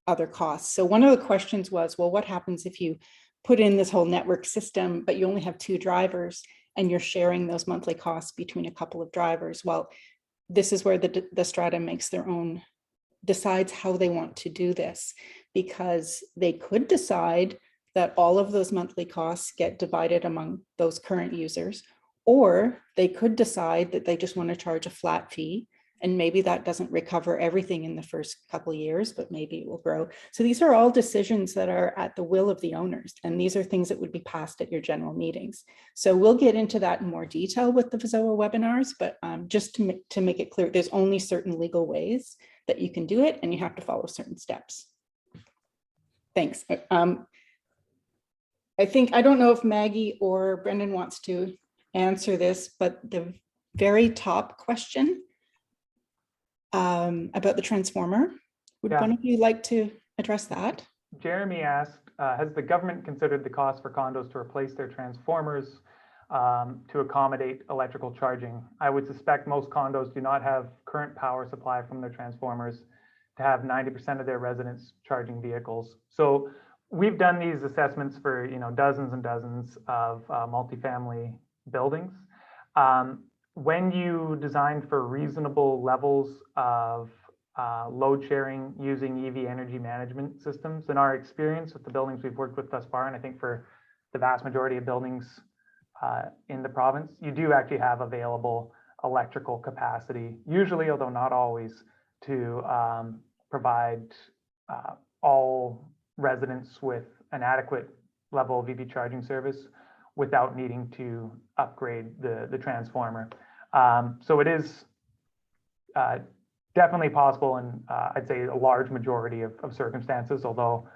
other costs. So one of the questions was, well, what happens if you put in this whole network system, but you only have 2 drivers and you're sharing those monthly costs between a couple of drivers? Well, this is where the strata makes their own, decides how they want to do this, because they could decide that all of those monthly costs get divided among those current users, or they could decide that they just want to charge a flat fee. And maybe that doesn't recover everything in the first couple of years, but maybe it will grow. So these are all decisions that are at the will of the owners. And these are things that would be passed at your general meetings. So we'll get into that in more detail with the VZOA webinars, but just to make it clear, there's only certain legal ways that you can do it, and you have to follow certain steps. Thanks. I don't know if Maggie or Brendan wants to answer this, but the very top question about the transformer. Would one of you like to address that? Jeremy asked, has the government considered the cost for condos to replace their transformers to accommodate electrical charging? I would suspect most condos do not have current power supply from their transformers to have 90% of their residents charging vehicles. So we've done these assessments for dozens and dozens of multifamily buildings. When you design for reasonable levels of load sharing using EV energy management systems, in our experience with the buildings we've worked with thus far, and I think for the vast majority of buildings in the province, you do actually have available electrical capacity, usually, although not always, to provide all residents with an adequate level of EV charging service without needing to upgrade the transformer. So it is definitely possible in, I'd say, a large majority of circumstances, although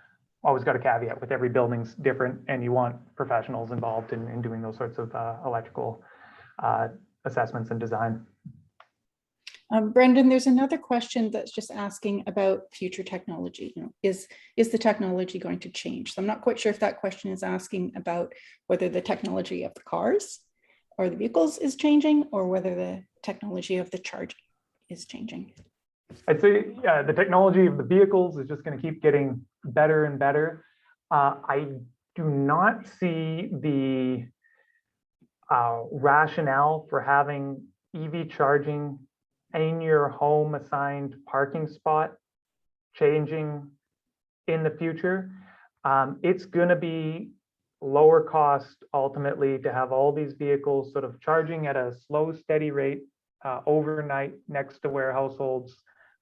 always got a caveat with every building's different, and you want professionals involved in doing those sorts of electrical assessments and design. Brendan, there's another question that's just asking about future technology. Is the technology going to change? So I'm not quite sure if that question is asking about whether the technology of the cars or the vehicles is changing, or whether the technology of the charging is changing. I'd say the technology of the vehicles is just going to keep getting better and better. I do not see the rationale for having EV charging in your home assigned parking spot changing in the future. It's going to be lower cost ultimately to have all these vehicles sort of charging at a slow, steady rate overnight next to where households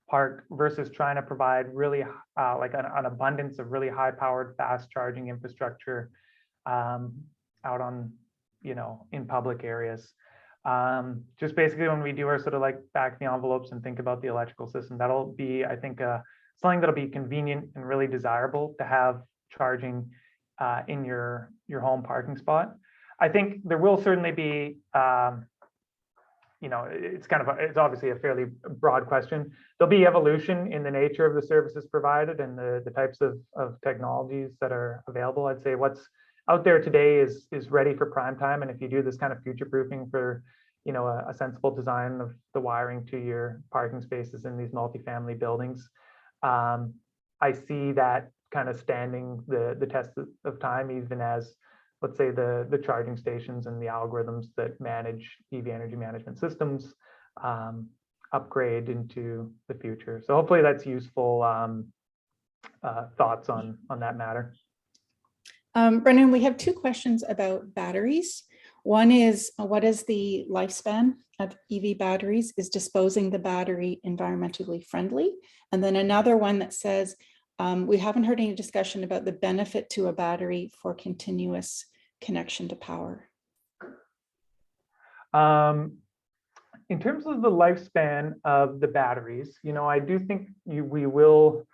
park, versus trying to provide really like an abundance of really high powered fast charging infrastructure out on, in public areas. Just basically when we do our sort of like back the envelopes and think about the electrical system, that'll be, I think, something that'll be convenient and really desirable to have charging in your home parking spot. I think there will certainly be, it's obviously a fairly broad question. There'll be evolution in the nature of the services provided and the types of technologies that are available. I'd say what's out there today is ready for prime time. And if you do this kind of future proofing for, a sensible design of the wiring to your parking spaces in these multifamily buildings, I see that kind of standing the test of time, even as, let's say, the charging stations and the algorithms that manage EV energy management systems upgrade into the future. So hopefully that's useful thoughts on that matter. Brendan, we have 2 questions about batteries. One is what is the lifespan of EV batteries? Is disposing the battery environmentally friendly? And then another one that says, we haven't heard any discussion about the benefit to a battery for continuous connection to power. In terms of the lifespan of the batteries, I do think we will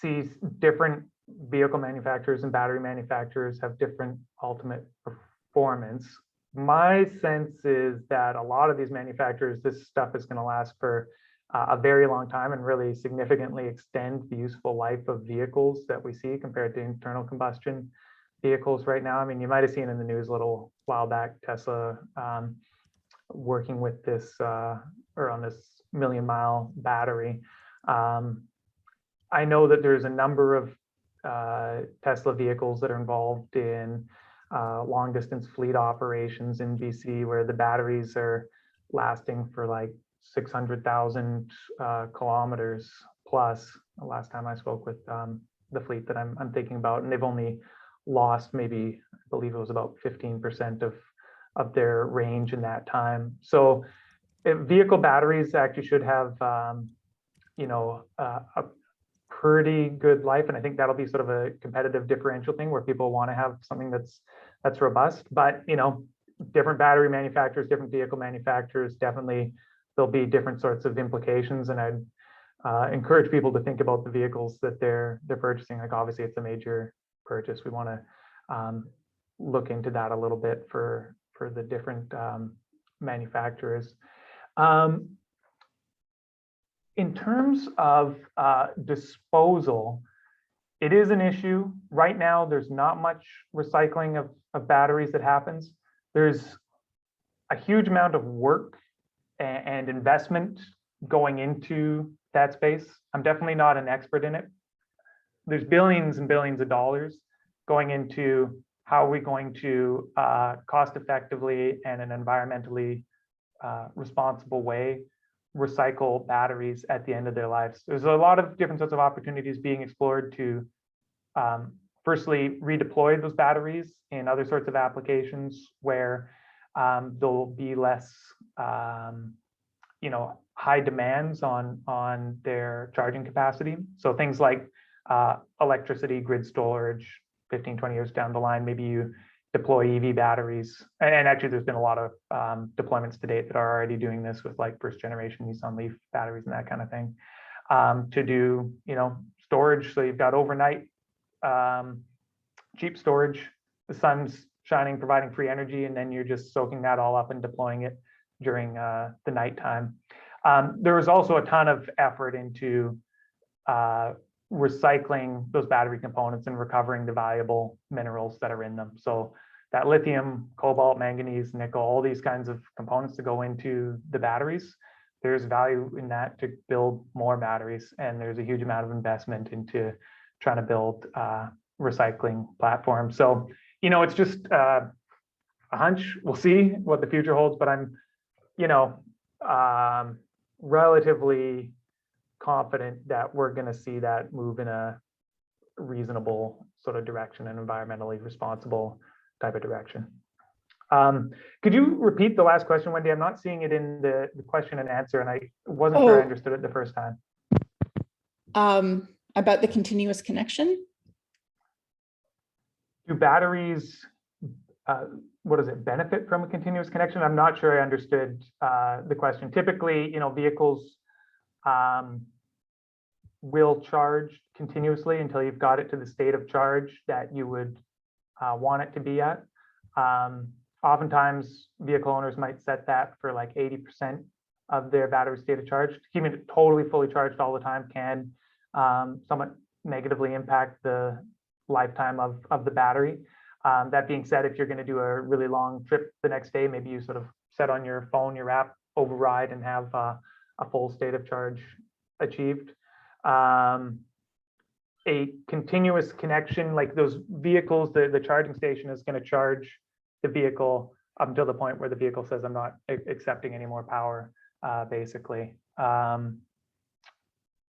see different vehicle manufacturers and battery manufacturers have different ultimate performance. My sense is that a lot of these manufacturers, this stuff is going to last for a very long time and really significantly extend the useful life of vehicles that we see compared to internal combustion vehicles right now. I mean, you might have seen in the news a little while back, Tesla working with this or on this 1,000,000-mile battery. I know that there's a number of Tesla vehicles that are involved in long distance fleet operations in BC, where the batteries are lasting for like 600,000 kilometers plus. The last time I spoke with the fleet that I'm thinking about, and they've only lost maybe, I believe it was about 15% of their range in that time. So vehicle batteries actually should have a pretty good life, and I think that'll be sort of a competitive differential thing where people want to have something that's robust. But different battery manufacturers, different vehicle manufacturers, definitely there'll be different sorts of implications, and I'd encourage people to think about the vehicles that they're purchasing. Like, obviously it's a major purchase. We want to look into that a little bit for the different manufacturers. In terms of disposal, it is an issue. Right now, there's not much recycling of batteries that happens. There's a huge amount of work and investment going into that space. I'm definitely not an expert in it. There's billions and billions of dollars going into how are we going to cost effectively and in an environmentally responsible way recycle batteries at the end of their lives. There's a lot of different sorts of opportunities being explored to firstly redeploy those batteries in other sorts of applications where there'll be less high demands on their charging capacity. So things like electricity grid storage, 15-20 years down the line, maybe you deploy EV batteries. And actually there's been a lot of deployments to date that are already doing this with like first generation Nissan Leaf batteries and that kind of thing, to do storage. So you've got overnight cheap storage, the sun's shining, providing free energy, and then you're just soaking that all up and deploying it during the nighttime. There was also a ton of effort into recycling those battery components and recovering the valuable minerals that are in them. So that lithium, cobalt, manganese, nickel, all these kinds of components that go into the batteries, there's value in that to build more batteries. And there's a huge amount of investment into trying to build recycling platforms. So, it's just a hunch. We'll see what the future holds, but I'm, relatively confident that we're going to see that move in a reasonable sort of direction, an environmentally responsible type of direction. Could you repeat the last question, Wendy? I'm not seeing it in the question and answer, and I wasn't sure I understood it the first time. About the continuous connection? Do batteries, benefit from a continuous connection? I'm not sure I understood the question. Typically, vehicles will charge continuously until you've got it to the state of charge that you would want it to be at. Oftentimes, vehicle owners might set that for like 80% of their battery state of charge. Keeping it totally fully charged all the time can somewhat negatively impact the lifetime of the battery. That being said, if you're going to do a really long trip the next day, maybe you sort of set on your phone, your app override, and have a full state of charge achieved. A continuous connection, like those vehicles, the charging station is going to charge the vehicle up until the point where the vehicle says, I'm not accepting any more power, basically. And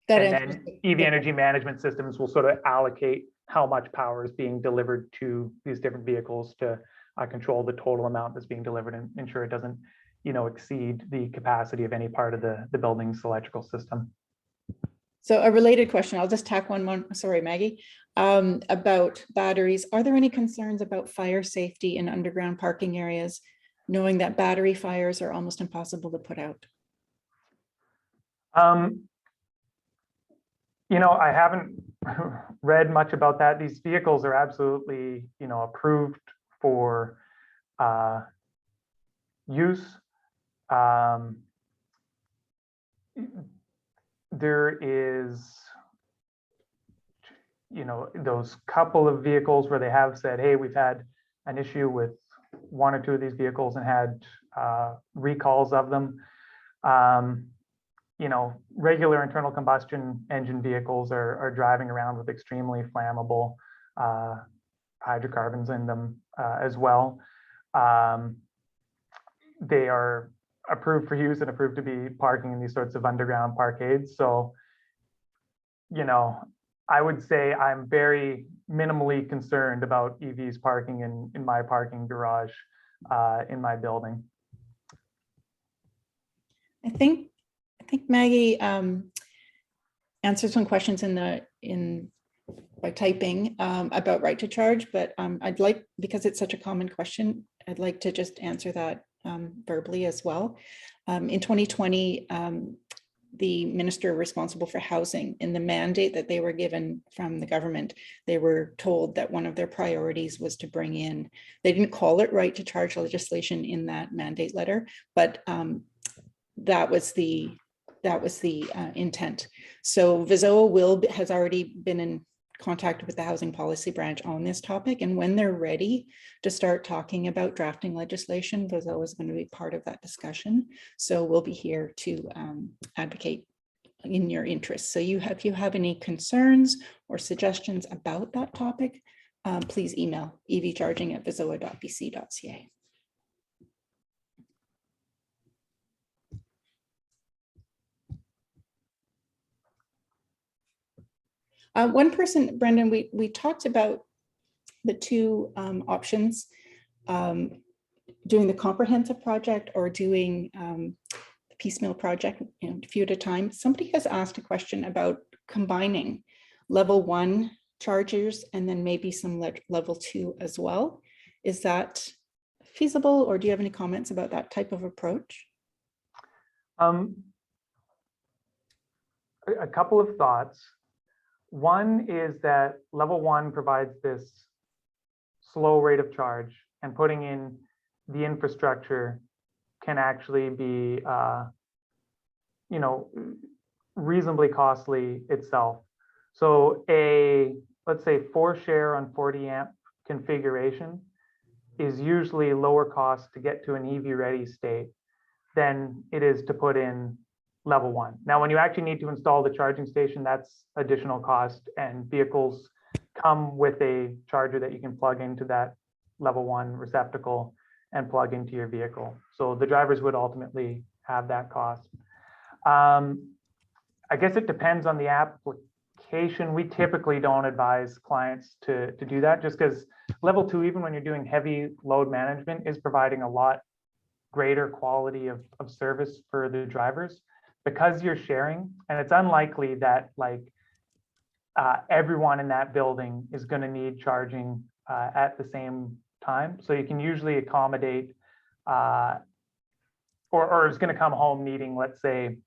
then EV energy management systems will sort of allocate how much power is being delivered to these different vehicles to control the total amount that's being delivered and ensure it doesn't, exceed the capacity of any part of the building's electrical system. So a related question, I'll just tack one more, sorry, Maggie, about batteries. Are there any concerns about fire safety in underground parking areas, knowing that battery fires are almost impossible to put out? I haven't read much about that. These vehicles are absolutely, approved for use. There is, those couple of vehicles where they have said, hey, we've had an issue with one or two of these vehicles and had recalls of them. Regular internal combustion engine vehicles are driving around with extremely flammable hydrocarbons in them as well. They are approved for use and approved to be parking in these sorts of underground parkades. So, I would say I'm very minimally concerned about EVs parking in my parking garage in my building. I think Maggie answered some questions by typing about right to charge, but I'd like, because it's such a common question, I'd like to just answer that verbally as well. In 2020, the minister responsible for housing, in the mandate that they were given from the government, they were told that one of their priorities was to bring in, they didn't call it right to charge legislation in that mandate letter, but that was the intent. So VSOA has already been in contact with the housing policy branch on this topic, and when they're ready to start talking about drafting legislation, VSOA is going to be part of that discussion. So we'll be here to advocate in your interests. So if you have any concerns or suggestions about that topic, please email evcharging@vsoa.bc.ca. One person, Brendan, we talked about the two options, doing the comprehensive project or doing the piecemeal project, a few at a time. Somebody has asked a question about combining level 1 chargers and then maybe some level 2 as well. Is that feasible, or do you have any comments about that type of approach? A couple of thoughts. One is that level 1 provides this slow rate of charge, and putting in the infrastructure can actually be, reasonably costly itself. So let's say 4-share on 40 amp configuration is usually lower cost to get to an EV ready state than it is to put in level 1. Now, when you actually need to install the charging station, that's additional cost, and vehicles come with a charger that you can plug into that level 1 receptacle and plug into your vehicle. So the drivers would ultimately have that cost. I guess it depends on the application. We typically don't advise clients to do that, just because level 2, even when you're doing heavy load management, is providing a lot greater quality of service for the drivers, because you're sharing, and it's unlikely that everyone in that building is going to need charging at the same time. So you can usually accommodate or is going to come home needing, let's say,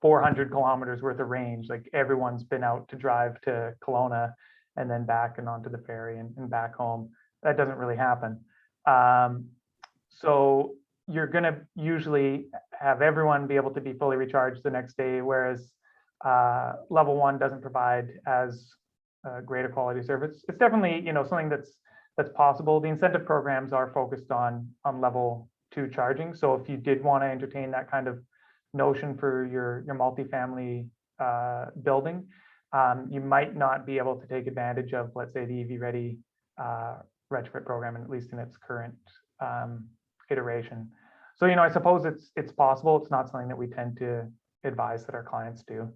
400 kilometers worth of range. Like, everyone's been out to drive to Kelowna and then back and onto the ferry and back home. That doesn't really happen. So you're going to usually have everyone be able to be fully recharged the next day, whereas level 1 doesn't provide as great a quality service. It's definitely, something that's possible. The incentive programs are focused on level 2 charging. So if you did want to entertain that kind of notion for your multifamily building, you might not be able to take advantage of, let's say, the EV Ready retrofit program, at least in its current iteration. So, I suppose it's possible. It's not something that we tend to advise that our clients do.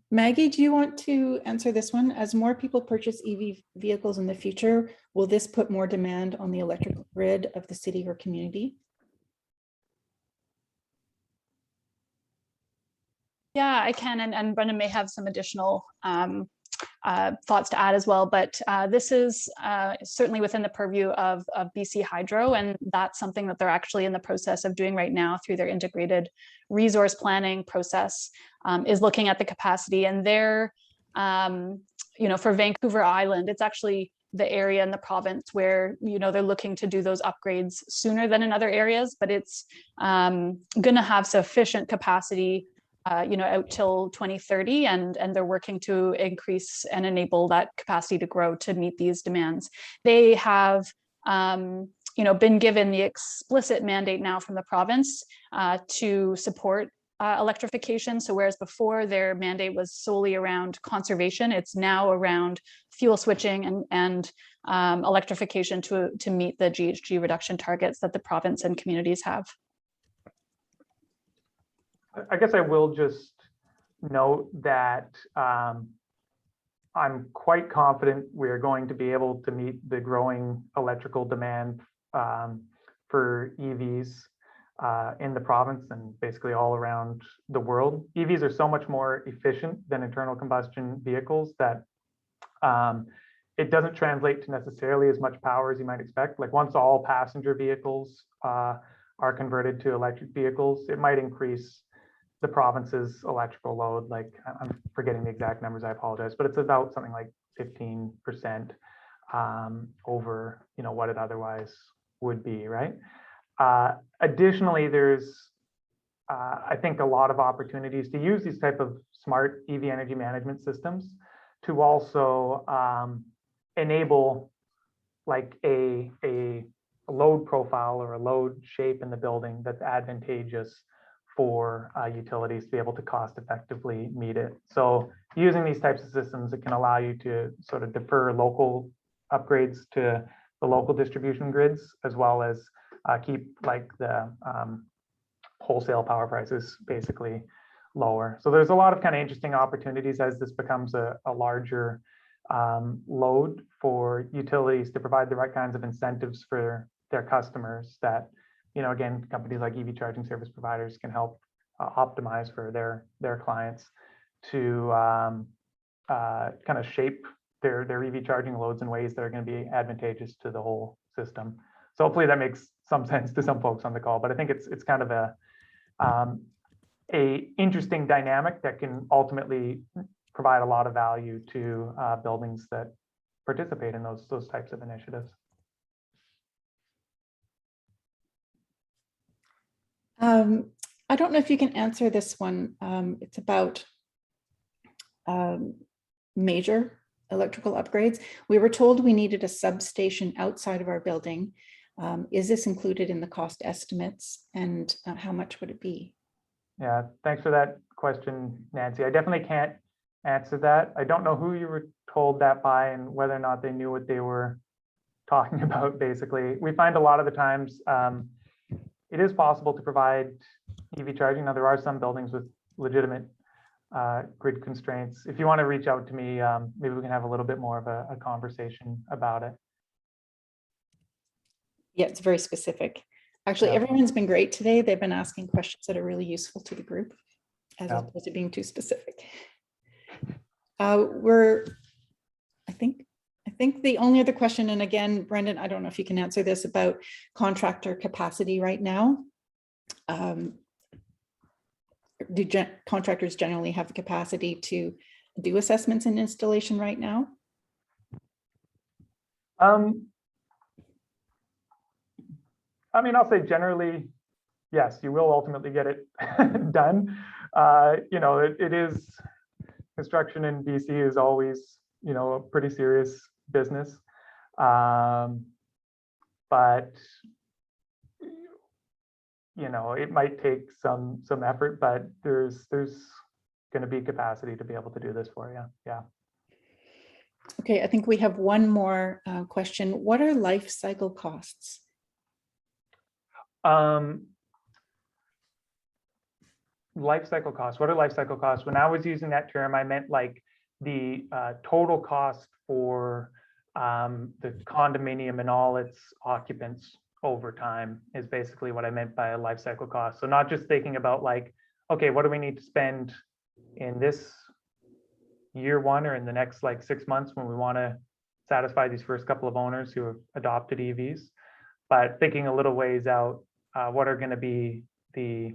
Maggie, do you want to answer this one? As more people purchase EV vehicles in the future, will this put more demand on the electrical grid of the city or community? Yeah, I can, and Brendan may have some additional thoughts to add as well, but this is certainly within the purview of BC Hydro, and that's something that they're actually in the process of doing right now through their integrated resource planning process, is looking at the capacity. And they're, for Vancouver Island, it's actually the area in the province where, they're looking to do those upgrades sooner than in other areas, but it's going to have sufficient capacity out till 2030, and they're working to increase and enable that capacity to grow to meet these demands. They have, been given the explicit mandate now from the province to support electrification. So whereas before their mandate was solely around conservation, it's now around fuel switching and electrification to meet the GHG reduction targets that the province and communities have. I guess I will just note that I'm quite confident we're going to be able to meet the growing electrical demand for EVs in the province and basically all around the world. EVs are so much more efficient than internal combustion vehicles that it doesn't translate to necessarily as much power as you might expect. Like once all passenger vehicles are converted to electric vehicles, it might increase the province's electrical load. Like I'm forgetting the exact numbers, I apologize, but it's about something like 15% over what it otherwise would be, right? Additionally, there's I think a lot of opportunities to use these type of smart EV energy management systems to also enable like a load profile or a load shape in the building that's advantageous for utilities to be able to cost effectively meet it. So using these types of systems, it can allow you to sort of defer local upgrades to the local distribution grids, as well as keep like the wholesale power prices basically lower. So there's a lot of kind of interesting opportunities as this becomes a larger load for utilities to provide the right kinds of incentives for their customers that, again, companies like EV charging service providers can help optimize for their clients to kind of shape their EV charging loads in ways that are going to be advantageous to the whole system. So hopefully that makes some sense to some folks on the call, but I think it's kind of a interesting dynamic that can ultimately provide a lot of value to buildings that participate in those types of initiatives. I don't know if you can answer this one. It's about major electrical upgrades. We were told we needed a substation outside of our building. Is this included in the cost estimates, and how much would it be? Yeah, thanks for that question, Nancy. I definitely can't answer that. I don't know who you were told that by and whether or not they knew what they were talking about, basically. We find a lot of the times it is possible to provide EV charging. Now, there are some buildings with legitimate grid constraints. If you want to reach out to me, maybe we can have a little bit more of a conversation about it. Yeah, it's very specific. Actually, everyone's been great today. They've been asking questions that are really useful to the group, as opposed to being too specific. I think the only other question, and again, Brendan, I don't know if you can answer this, about contractor capacity right now. Do contractors generally have the capacity to do assessments and installation right now? I mean, I'll say generally, yes, you will ultimately get it done. It is, construction in BC is always, a pretty serious business. But, it might take some effort, but there's going to be capacity to be able to do this for you. Yeah. Okay, I think we have one more question. What are life cycle costs? life cycle costs. What are life cycle costs? When I was using that term, I meant like the total cost for the condominium and all its occupants over time is basically what I meant by a life cycle cost. So not just thinking about like, okay, what do we need to spend in this year one or in the next like 6 months when we want to satisfy these first couple of owners who have adopted EVs, but thinking a little ways out, what are going to be the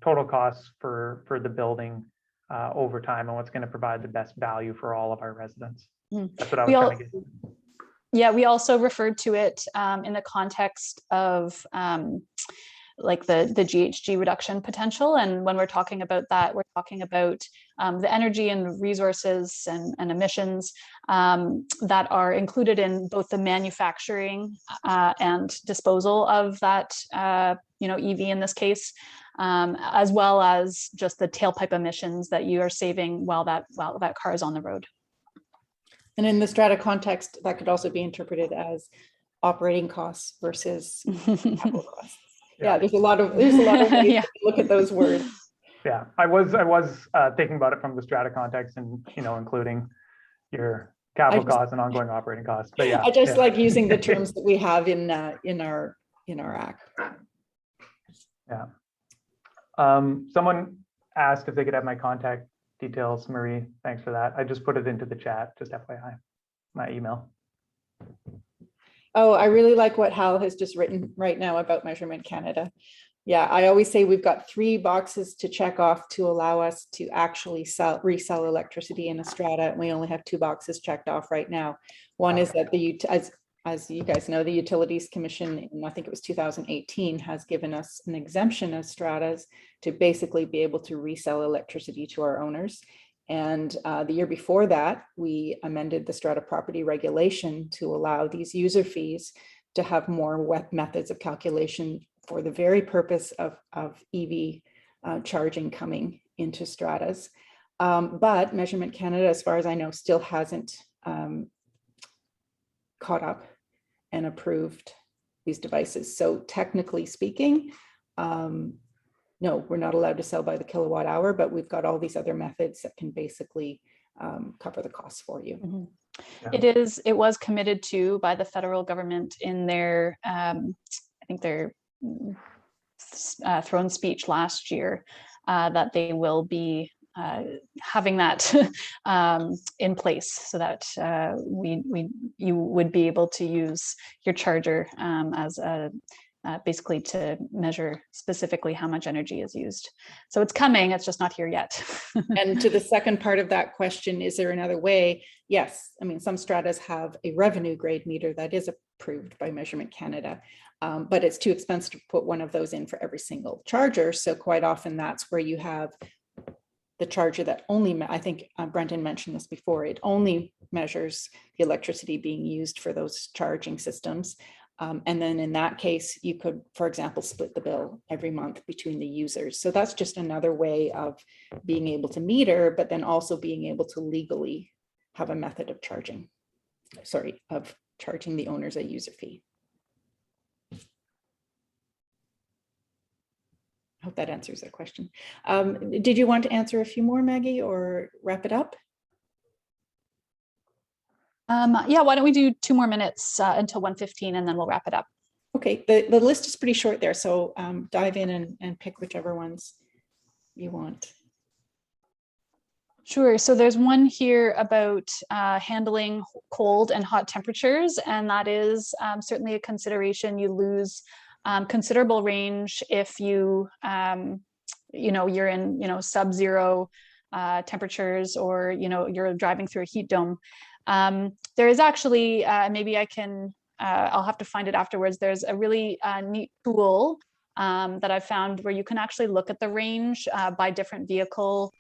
total costs for the building over time, and what's going to provide the best value for all of our residents. That's what I was trying to get. Yeah, we also referred to it in the context of like the GHG reduction potential. And when we're talking about that, we're talking about the energy and resources and emissions that are included in both the manufacturing and disposal of that, EV in this case, as well as just the tailpipe emissions that you are saving while that car is on the road. And in the Strata context, that could also be interpreted as operating costs versus capital costs. Yeah, there's a lot of ways to look at those words. Yeah, I was thinking about it from the Strata context and including your capital costs and ongoing operating costs. But yeah, I just like using the terms that we have in our act. Yeah. Someone asked if they could have my contact details. Marie, thanks for that. I just put it into the chat, just FYI, my email. Oh, I really like what Hal has just written right now about Measurement Canada. Yeah, I always say we've got 3 boxes to check off to allow us to actually resell electricity in a strata. And we only have 2 boxes checked off right now. One is that as you guys know, the Utilities Commission, in, I think it was 2018, has given us an exemption as stratas to basically be able to resell electricity to our owners. And the year before that, we amended the strata property regulation to allow these user fees to have more methods of calculation for the very purpose of EV charging coming into stratas. But Measurement Canada, as far as I know, still hasn't caught up and approved these devices. So technically speaking, no, we're not allowed to sell by the kilowatt hour, but we've got all these other methods that can basically cover the costs for you. Mm-hmm. Yeah. It was committed to by the federal government in their, I think their throne speech last year, that they will be having that in place so that you would be able to use your charger as a basically to measure specifically how much energy is used. So it's coming, it's just not here yet. And to the second part of that question, is there another way? Yes, I mean, some stratas have a revenue grade meter that is approved by Measurement Canada, but it's too expensive to put one of those in for every single charger. So quite often that's where you have the charger that only, I think Brendan mentioned this before, it only measures the electricity being used for those charging systems. And then in that case, you could, for example, split the bill every month between the users. So that's just another way of being able to meter, but then also being able to legally have a method of charging, of charging the owners a user fee. I hope that answers that question. Did you want to answer a few more, Maggie, or wrap it up? Yeah, why don't we do 2 more minutes until 1:15 and then we'll wrap it up. Okay, the list is pretty short there, so dive in and pick whichever ones you want. Sure, so there's one here about handling cold and hot temperatures, and that is certainly a consideration. You lose considerable range if you, you're in, sub-zero temperatures, or, you're driving through a heat dome. There is actually, maybe I can, I'll have to find it afterwards. There's a really neat tool that I've found where you can actually look at the range by different vehicle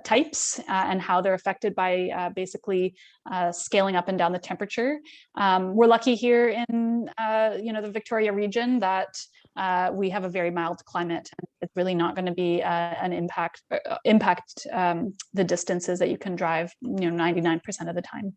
types and how they're affected by basically scaling up and down the temperature. We're lucky here in, the Victoria region that we have a very mild climate. And it's really not going to be an impact the distances that you can drive, 99% of the time.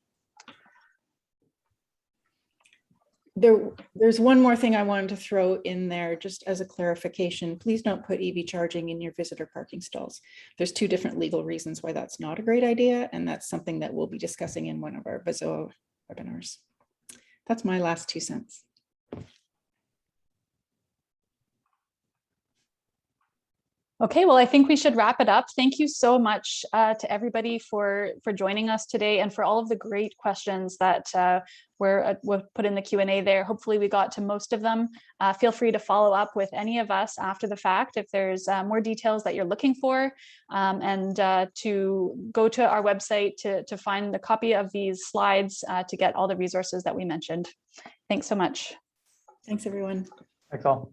There's one more thing I wanted to throw in there just as a clarification. Please don't put EV charging in your visitor parking stalls. There's two different legal reasons why that's not a great idea, and that's something that we'll be discussing in one of our BZO webinars. That's my last 2 cents. Okay, well, I think we should wrap it up. Thank you so much to everybody for joining us today and for all of the great questions that were put in the Q&A there. Hopefully we got to most of them. Feel free to follow up with any of us after the fact if there's more details that you're looking for, and to go to our website to find the copy of these slides to get all the resources that we mentioned. Thanks so much. Thanks, everyone. Thanks all.